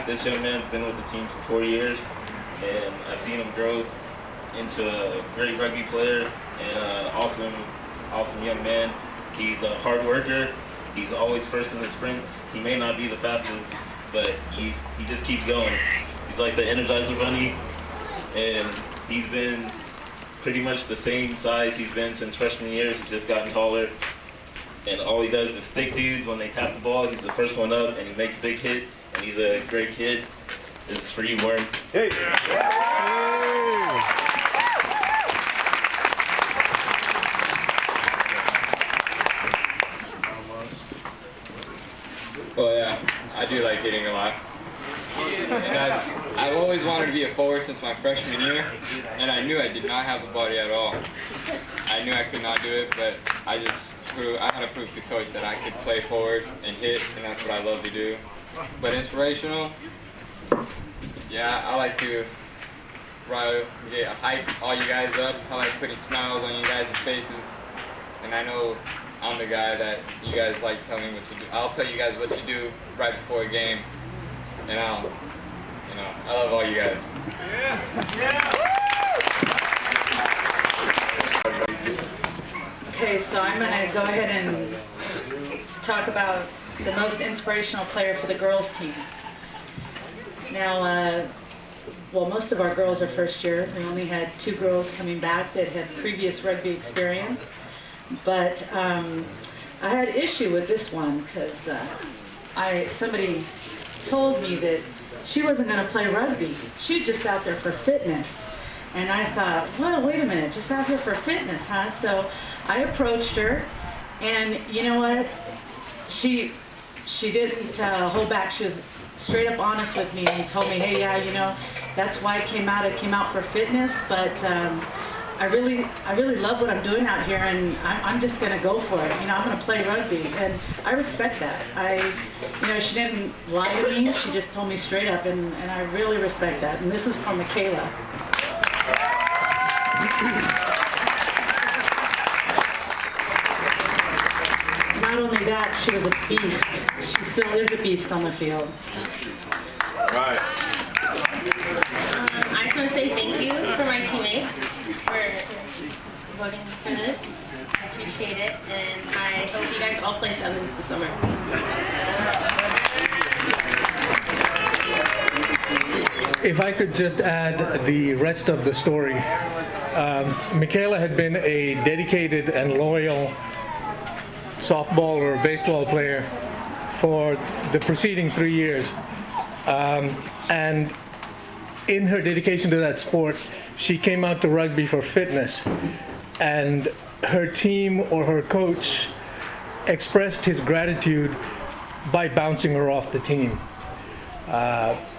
This young man's been with the team for 4 years, and I've seen him grow into a great rugby player and an awesome young man. He's a hard worker. He's always first in the sprints. He may not be the fastest, but he just keeps going. He's like the Energizer Bunny, and he's been pretty much the same size he's been since freshman year. He's just gotten taller, and all he does is stick dudes when they tap the ball. He's the first one up, and he makes big hits, and he's a great kid. This is for you, Warren. Hey. Well, yeah, I do like hitting a lot. And I've always wanted to be a forward since my freshman year, and I knew I did not have the body at all. I knew I could not do it, but I had to prove to coach that I could play forward and hit, and that's what I love to do. But inspirational, yeah, I like to hype all you guys up. I like putting smiles on you guys' faces, and I know I'm the guy that you guys like telling what to do. I'll tell you guys what to do right before a game, and I love all you guys. Okay, so I'm going to go ahead and talk about the most inspirational player for the girls team. Now, well, most of our girls are first year. We only had 2 girls coming back that had previous rugby experience. But I had issue with this one because somebody told me that she wasn't going to play rugby. She's just out there for fitness. And I thought, well, wait a minute, just out here for fitness, huh? So I approached her, and you know what? She didn't hold back. She was straight up honest with me and told me, hey, yeah, that's why I came out. I came out for fitness, but I really love what I'm doing out here, and I'm just going to go for it. I'm going to play rugby, and I respect that. She didn't lie to me. She just told me straight up, and I really respect that. And this is from Michaela. that, she was a beast. She still is a beast on the field. Right. I just want to say thank you for my teammates for voting for this. I appreciate it, and I hope you guys all play sevens this summer. If I could just add the rest of the story. Michaela had been a dedicated and loyal softball or baseball player for the preceding 3 years. And in her dedication to that sport, she came out to rugby for fitness. And her team or her coach expressed his gratitude by bouncing her off the team.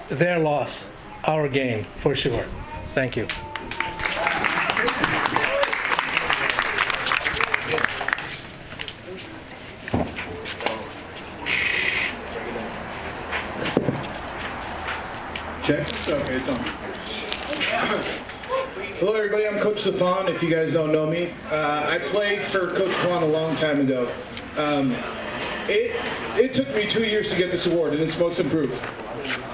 Their loss, our gain, for sure. Thank you. Check. Okay, it's on. Hello, everybody. I'm Coach Safan. If you guys don't know me, I played for Coach Kwan a long time ago. It took me 2 years to get this award, and it's most improved.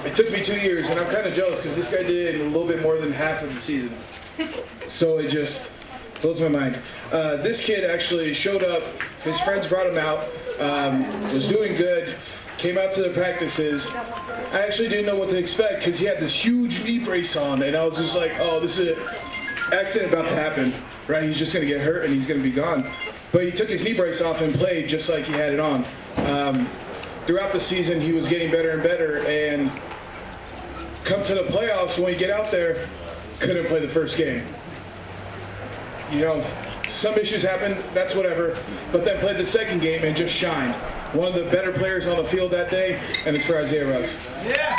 It took me 2 years, and I'm kind of jealous because this guy did a little bit more than half of the season. So it just blows my mind. This kid actually showed up. His friends brought him out. Was doing good. Came out to the practices. I actually didn't know what to expect because he had this huge knee brace on, and I was just like, oh, this is an accident about to happen, right? He's just going to get hurt and he's going to be gone. But he took his knee brace off and played just like he had it on. Throughout the season, he was getting better and better, and come to the playoffs, when you get out there, couldn't play the first game. You know, some issues happened, that's whatever, but then played the second game and just shined. One of the better players on the field that day, and it's for Isaiah Ruggs. Yeah.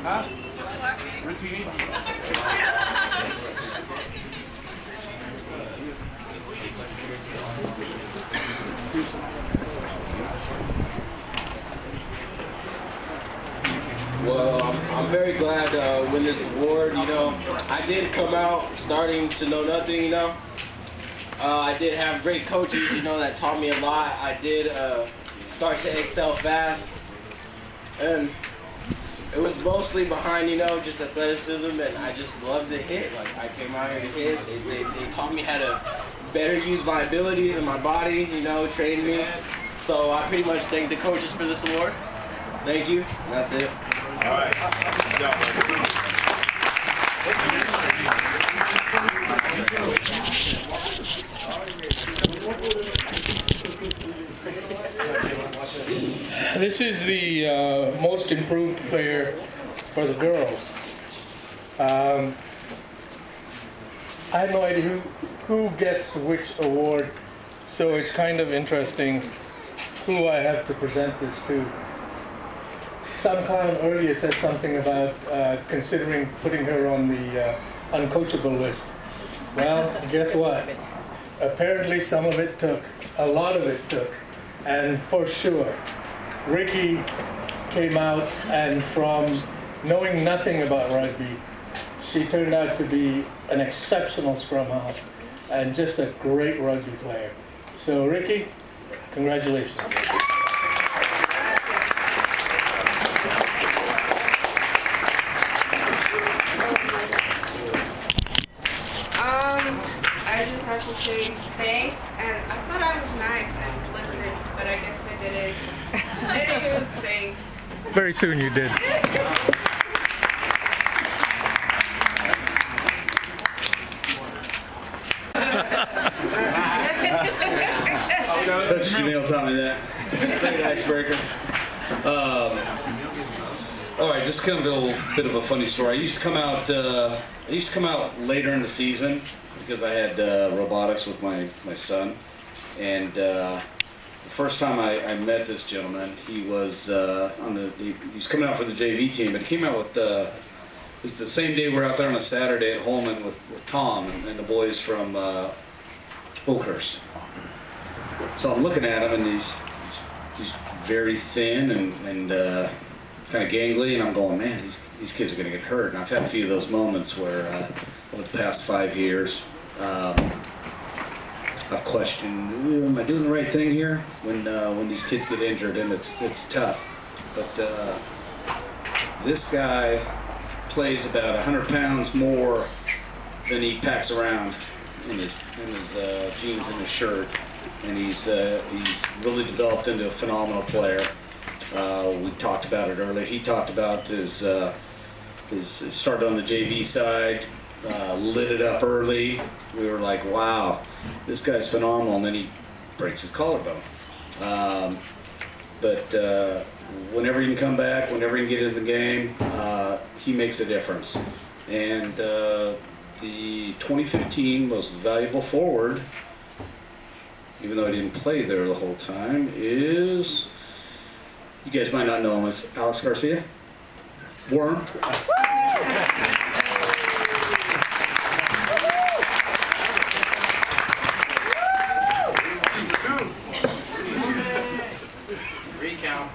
Huh? Well, I'm very glad to win this award. You know, I did come out starting to know nothing. You know, I did have great coaches. You know, that taught me a lot. I did start to excel fast, and it was mostly behind, you know, just athleticism, and I just loved to hit. Like, I came out here to hit. They taught me how to better use my abilities and my body. You know, trained me. So I pretty much thank the coaches for this award. Thank you. And that's it. All right. Good job, This is the most improved player for the girls. I have no idea who gets which award, so it's kind of interesting who I have to present this to. Sometime earlier said something about considering putting her on the uncoachable list. Well, guess what? Apparently some of it took, a lot of it took, and for sure, Ricky came out, and from knowing nothing about rugby, she turned out to be an exceptional scrum half and just a great rugby player. So Ricky, congratulations. I just have to say thanks, and I thought I was nice and listened, but I guess I didn't. Anywho, thanks. Very soon you did. Coach Janelle taught me that. Great icebreaker. All right, just kind of a little bit of a funny story. I used to come out later in the season because I had robotics with my son, and the first time I met this gentleman, he was he's coming out for the JV team, but he came out with it was the same day we're out there on a Saturday at Holman with Tom and the boys from Oakhurst. So I'm looking at him, and he's very thin and kind of gangly, and I'm going, man, these kids are going to get hurt. And I've had a few of those moments where over the past 5 years, I've questioned, am I doing the right thing here when these kids get injured, and it's tough. But this guy plays about 100 pounds more than he packs around in his jeans and his shirt, and he's really developed into a phenomenal player. We talked about it earlier. He talked about his started on the JV side, lit it up early. We were like, wow, this guy's phenomenal, and then he breaks his collarbone. But whenever he can come back, whenever he can get into the game, he makes a difference. And the 2015 most valuable forward, even though he didn't play there the whole time, is, you guys might not know him, it's Alex Garcia. Worm. Recount.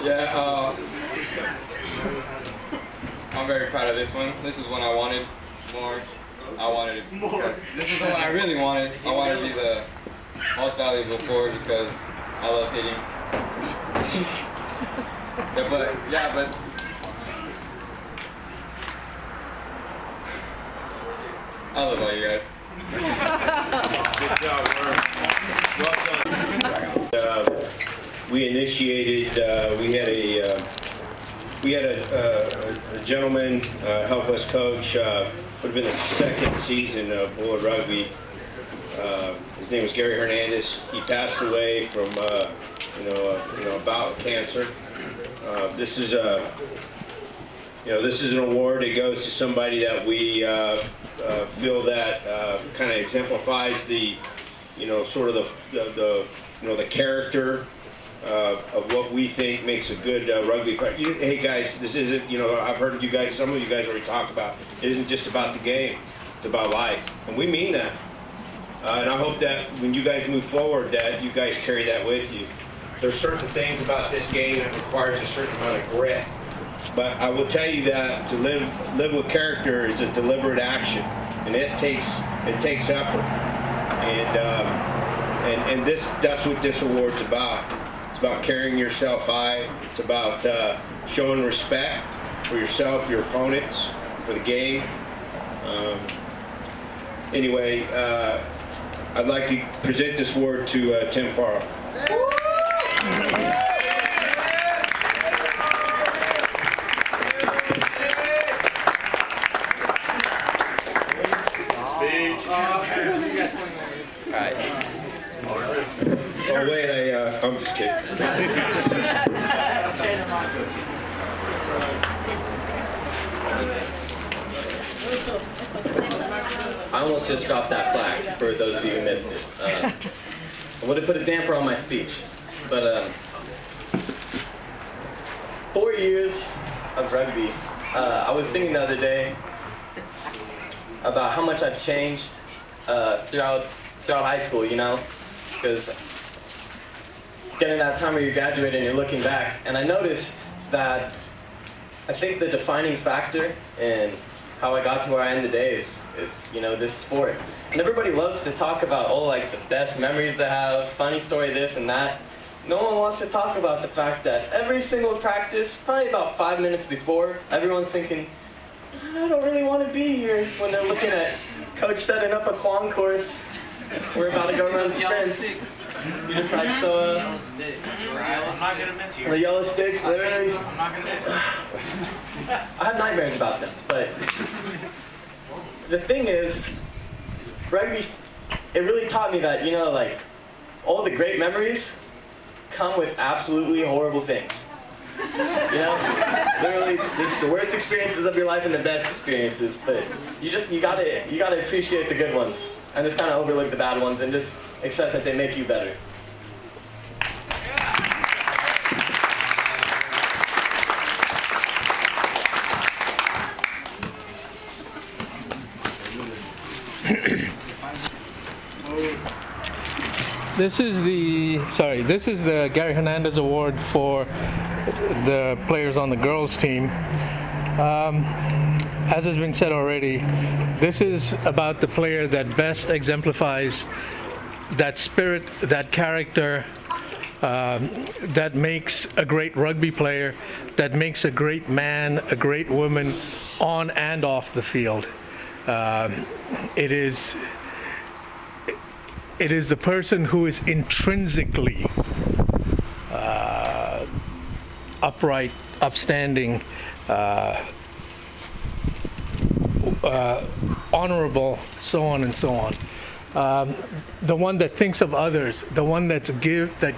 Yeah, I'm very proud of this one. This is one I wanted more. This is the one I really wanted. I wanted to be the most valuable forward because I love hitting. but I love all you guys. Good job, Well done. We initiated. We had a gentleman help us coach. Would have been the second season of Bullard Rugby. His name was Gary Hernandez. He passed away from a bout of cancer. This is an award that goes to somebody that we feel that kind of exemplifies the the character of what we think makes a good rugby player. Hey guys, this isn't, I've heard some of you guys already talk about, it isn't just about the game, it's about life. And we mean that. And I hope that when you guys move forward, that you guys carry that with you. There's certain things about this game that requires a certain amount of grit. But I will tell you that to live with character is a deliberate action, and it takes effort. And that's what this award's about. It's about carrying yourself high. It's about showing respect for yourself, your opponents, for the game. Anyway, I'd like to present this award to Tim Farrell. Oh wait, I'm just kidding. I almost just dropped that plaque, for those of you who missed it. I would have put a damper on my speech, but 4 years of rugby. I was thinking the other day about how much I've changed throughout high school, because it's getting that time where you graduate and you're looking back, and I noticed that I think the defining factor in how I got to where I am today is this sport. And everybody loves to talk about, like the best memories they have, funny story this and that. No one wants to talk about the fact that every single practice, probably about 5 minutes before, everyone's thinking, I don't really want to be here, when they're looking at coach setting up a quang course. We're about to go run sprints. You're just like, so, the yellow sticks, literally. I have nightmares about them, but the thing is, rugby, it really taught me that, all the great memories come with absolutely horrible things. Literally, just the worst experiences of your life and the best experiences, but you gotta appreciate the good ones and just kind of overlook the bad ones and just accept that they make you better. This is the Gary Hernandez Award for the players on the girls team. As has been said already, this is about the player that best exemplifies that spirit, that character, that makes a great rugby player, that makes a great man, a great woman on and off the field. It is the person who is intrinsically upright, upstanding, honorable, so on and so on. The one that thinks of others, the one that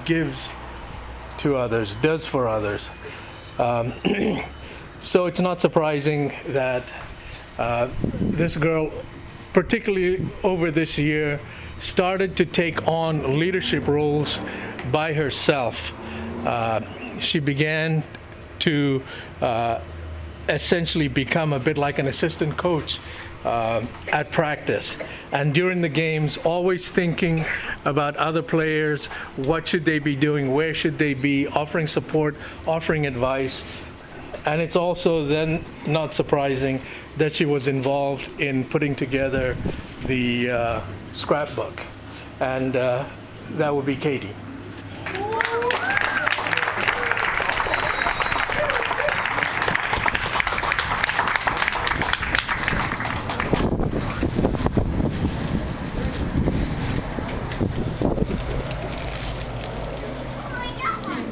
gives to others, does for others. So it's not surprising that this girl, particularly over this year, started to take on leadership roles by herself. She began to essentially become a bit like an assistant coach at practice, and during the games always thinking about other players, what should they be doing, where should they be, offering support, offering advice. And it's also then not surprising that she was involved in putting together the scrapbook, and that would be Katie.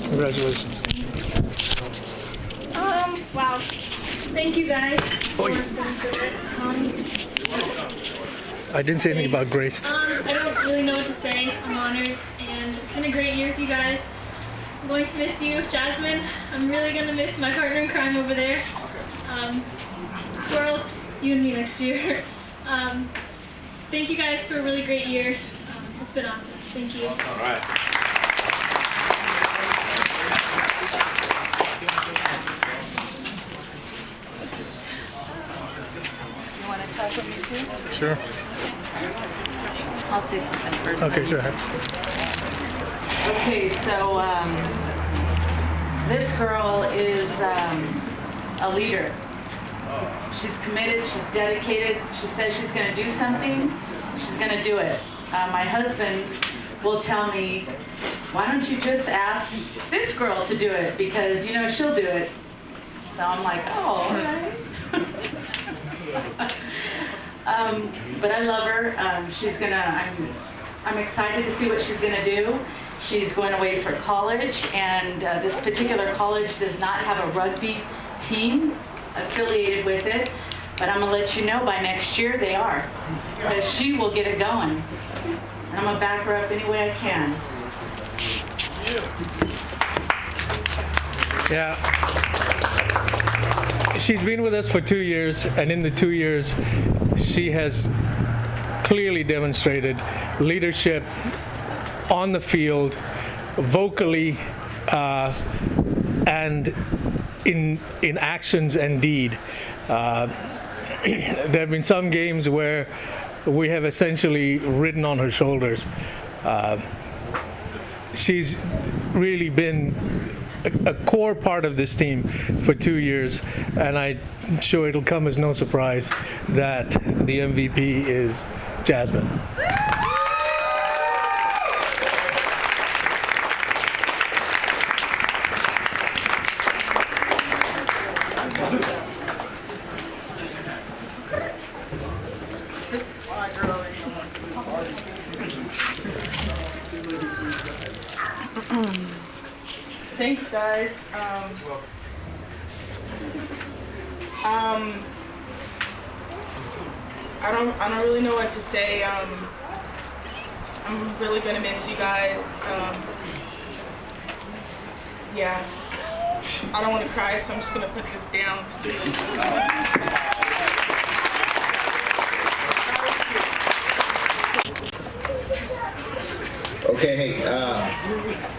Congratulations. Wow. Thank you guys. I didn't say anything about Grace. I don't really know what to say. I'm honored, and it's been a great year with you guys. I'm going to miss you, Jasmine. I'm really going to miss my partner in crime over there. Squirrel, it's you and me next year. Thank you guys for a really great year. It's been awesome. Thank you. All right. You want to talk with me too? Sure. I'll say something first. Okay, go ahead. Okay, so this girl is a leader. She's committed, she's dedicated. She says she's going to do something, she's going to do it. My husband will tell me, why don't you just ask this girl to do it, because, you know, she'll do it. So I'm like, oh, all right. But I love her. I'm excited to see what she's going to do. She's going away for college, and this particular college does not have a rugby team affiliated with it, but I'm going to let you know by next year they are, because she will get it going. And I'm going to back her up any way I can. Yeah. She's been with us for 2 years, and in the 2 years, she has clearly demonstrated leadership on the field, vocally, and in actions and deed. There have been some games where we have essentially ridden on her shoulders. She's really been a core part of this team for 2 years, and I'm sure it'll come as no surprise that the MVP is Jasmine. Thanks, guys. I don't really know what to say. I'm really gonna miss you guys. Yeah. I don't want to cry, so I'm just gonna put this down. Okay, hey,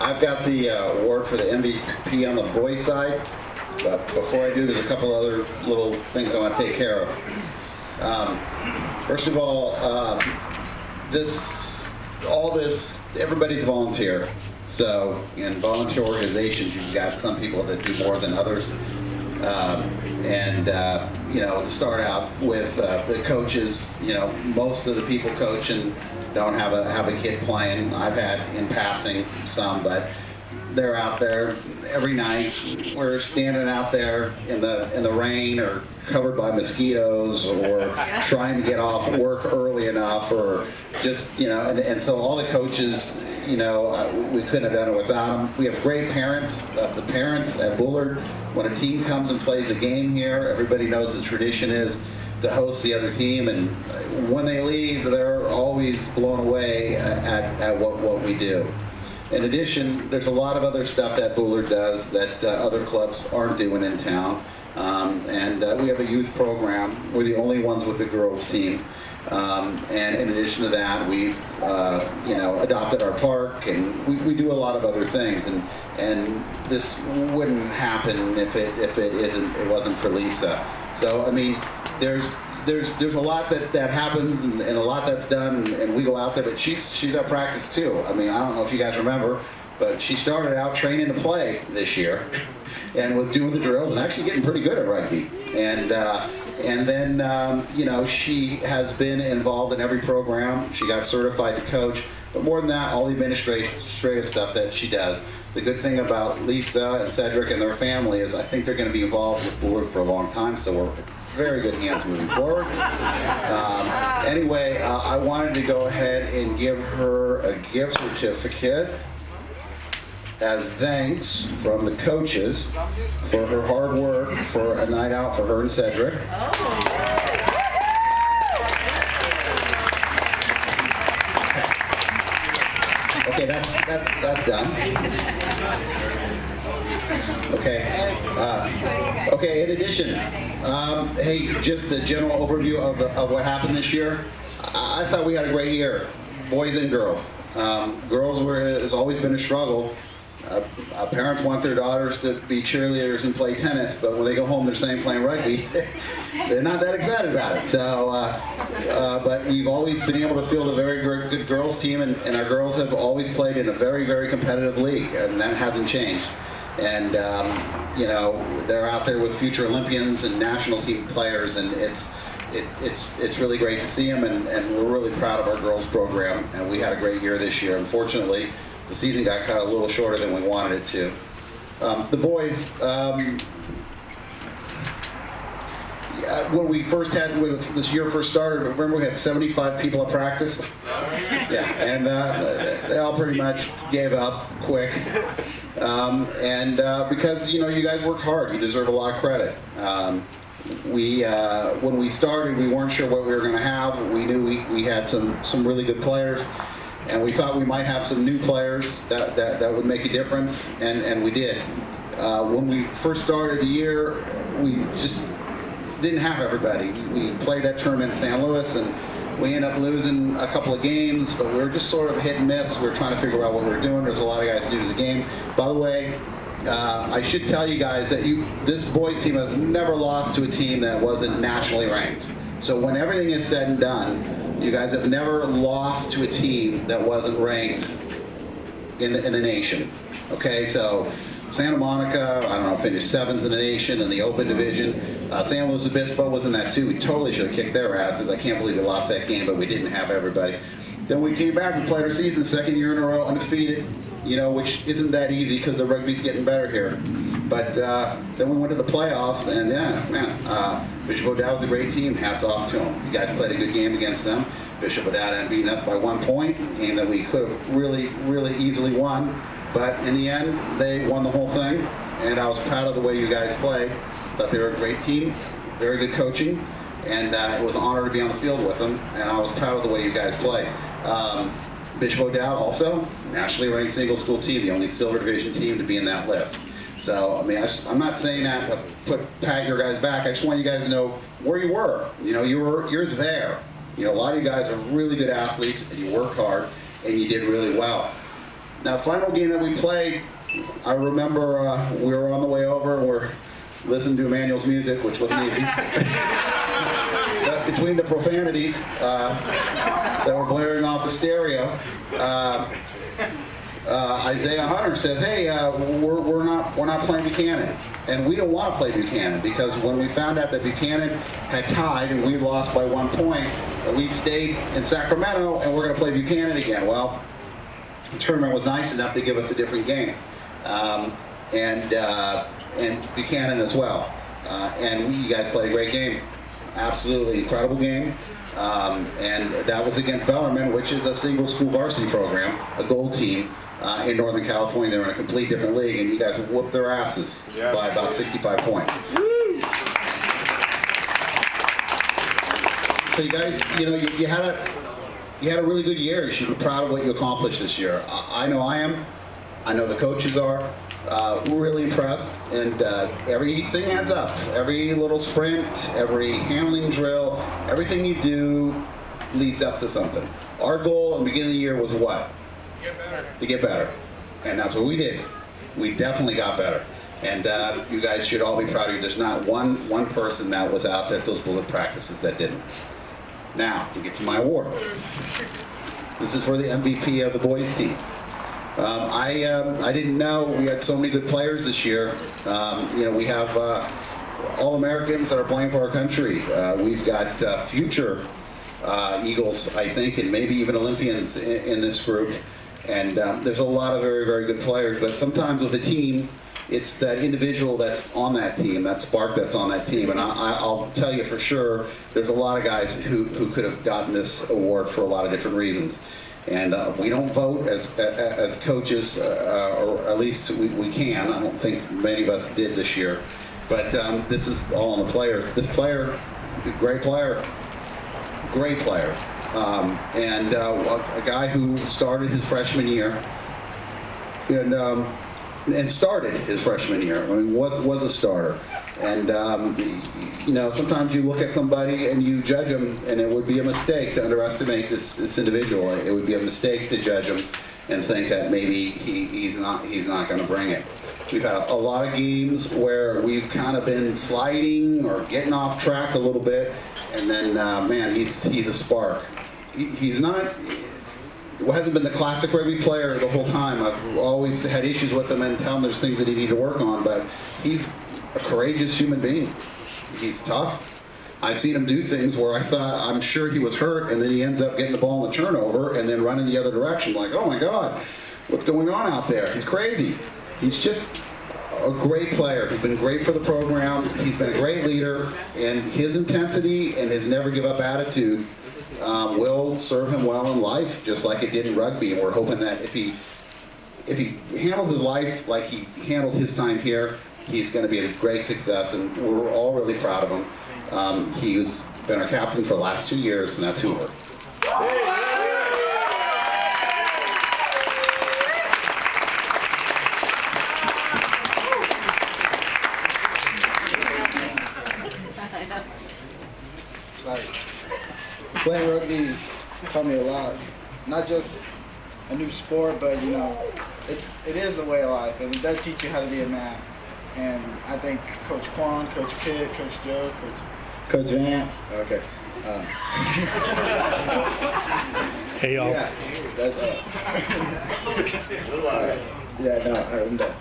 I've got the award for the MVP on the boys' side, but before I do, there's a couple other little things I want to take care of. First of all, this all this, everybody's a volunteer. So in volunteer organizations, you've got some people that do more than others. You know, to start out with the coaches, you know, most of the people coaching don't have a kid playing. I've had in passing some, but they're out there every night. We're standing out there in the rain or covered by mosquitoes or trying to get off work early enough, or just, you know, and so all the coaches, you know, we couldn't have done it without them. We have great parents. The parents at Bullard, when a team comes and plays a game here, everybody knows the tradition is to host the other team, and when they leave, they're always blown away at what we do. In addition, there's a lot of other stuff that Bullard does that other clubs aren't doing in town. We have a youth program. We're the only ones with the girls team. And in addition to that, we've you know, adopted our park, and we do a lot of other things. And this wouldn't happen if it wasn't for Lisa. So I mean, there's a lot that happens and a lot that's done, and we go out there, but she's at practice too. I mean, I don't know if you guys remember, but she started out training to play this year, and with doing the drills and actually getting pretty good at rugby. And then you know, she has been involved in every program. She got certified to coach, but more than that, all the administrative stuff that she does. The good thing about Lisa and Cedric and their family is I think they're going to be involved with Bullard for a long time, so we're very good hands moving forward. Anyway, I wanted to go ahead and give her a gift certificate as thanks from the coaches for her hard work for a night out for her and Cedric. Okay, that's done. Okay. Okay. In addition, hey, just a general overview of what happened this year. I thought we had a great year, boys and girls. Girls has always been a struggle. Parents want their daughters to be cheerleaders and play tennis, but when they go home, they're saying playing rugby. They're not that excited about it. So, but we've always been able to field a very good girls team, and our girls have always played in a very competitive league, and that hasn't changed. And you know, they're out there with future Olympians and national team players, and it's really great to see them, and we're really proud of our girls program, and we had a great year this year. Unfortunately, the season got cut a little shorter than we wanted it to. The boys, when we first had, when this year first started, remember we had 75 people at practice? Yeah, and they all pretty much gave up quick. Because, you know, you guys worked hard, you deserve a lot of credit. When we started, we weren't sure what we were going to have. We knew we had some really good players, and we thought we might have some new players that would make a difference, and we did. When we first started the year, we just didn't have everybody. We played that tournament in San Luis, and we ended up losing a couple of games, but we were just sort of hit and miss. We were trying to figure out what we were doing. There's a lot of guys new to the game. By the way, I should tell you guys that this boys team has never lost to a team that wasn't nationally ranked. So when everything is said and done, you guys have never lost to a team that wasn't ranked in the nation. Okay, so Santa Monica, I don't know, finished 7th in the nation in the open division. San Luis Obispo was in that too. We totally should have kicked their asses. I can't believe we lost that game, but we didn't have everybody. Then we came back and played our season, second year in a row, undefeated, you know, which isn't that easy because the rugby's getting better here. But then we went to the playoffs, and yeah, man, Bishop O'Dowd's a great team. Hats off to them. You guys played a good game against them. Bishop O'Dowd ended up beating us by 1 point, a game that we could have really easily won. But in the end, they won the whole thing, and I was proud of the way you guys played. Thought they were a great team, very good coaching, and it was an honor to be on the field with them, and I was proud of the way you guys played. Bishop O'Dowd also, nationally ranked single school team, the only silver division team to be in that list. So, I mean, I'm not saying that to pat your guys back. I just want you guys to know where you were. You know, you're there. You know, a lot of you guys are really good athletes, and you worked hard, and you did really well. Now, final game that we played, I remember we were on the way over and we're listening to Emmanuel's music, which wasn't easy. But the between the profanities that were blaring off the stereo, Isaiah Hunter says, "Hey, we're not playing Buchanan, and we don't want to play Buchanan because when we found out that Buchanan had tied and we lost by 1 point, we stayed in Sacramento and we're going to play Buchanan again." Well, the tournament was nice enough to give us a different game, and Buchanan as well, and you guys played a great game, absolutely incredible game. And that was against Bellarmine, which is a single school varsity program, a gold team in Northern California. They were in a complete different league, and you guys whooped their asses by about 65 points. So you guys, you had a really good year. You should be proud of what you accomplished this year. I know I am. I know the coaches are. Really impressed, and everything adds up. Every little sprint, every handling drill, everything you do leads up to something. Our goal at the beginning of the year was what? To get better. And that's what we did. We definitely got better. And you guys should all be proud of you. There's not one person that was out at those bullet practices that didn't. Now, we get to my award. This is for the MVP of the boys team. I didn't know we had so many good players this year. We have All-Americans that are playing for our country. We've got future Eagles, I think, and maybe even Olympians in this group. And there's a lot of very, very good players. But sometimes with a team, it's that individual that's on that team, that spark that's on that team. And I'll tell you for sure, there's a lot of guys who could have gotten this award for a lot of different reasons. And we don't vote as coaches, or at least we can. I don't think many of us did this year. But this is all on the players. This player, great player. And a guy who started his freshman year and started his freshman year. I mean, was a starter. And, sometimes you look at somebody and you judge them, and it would be a mistake to underestimate this individual. It would be a mistake to judge him and think that maybe he's not going to bring it. We've had a lot of games where we've kind of been sliding or getting off track a little bit, and then, he's a spark. He's not... hasn't been the classic rugby player the whole time. I've always had issues with him and tell him there's things that he needs to work on, but he's a courageous human being. He's tough. I've seen him do things where I'm sure he was hurt, and then he ends up getting the ball in the turnover and then running the other direction. Like, oh my God, what's going on out there? He's crazy. He's just a great player. He's been great for the program. He's been a great leader, and his intensity and his never give up attitude will serve him well in life, just like it did in rugby. And we're hoping that if he handles his life like he handled his time here, he's going to be a great success, and we're all really proud of him. He's been our captain for the last 2 years, and that's Hoover. Playing rugby's taught me a lot. Not just a new sport, but it is a way of life, and it does teach you how to be a man. And I think Coach Quan, Coach Pitt, Coach Joe, Coach Vance. Okay. Hey y'all. Yeah. That's I'm done.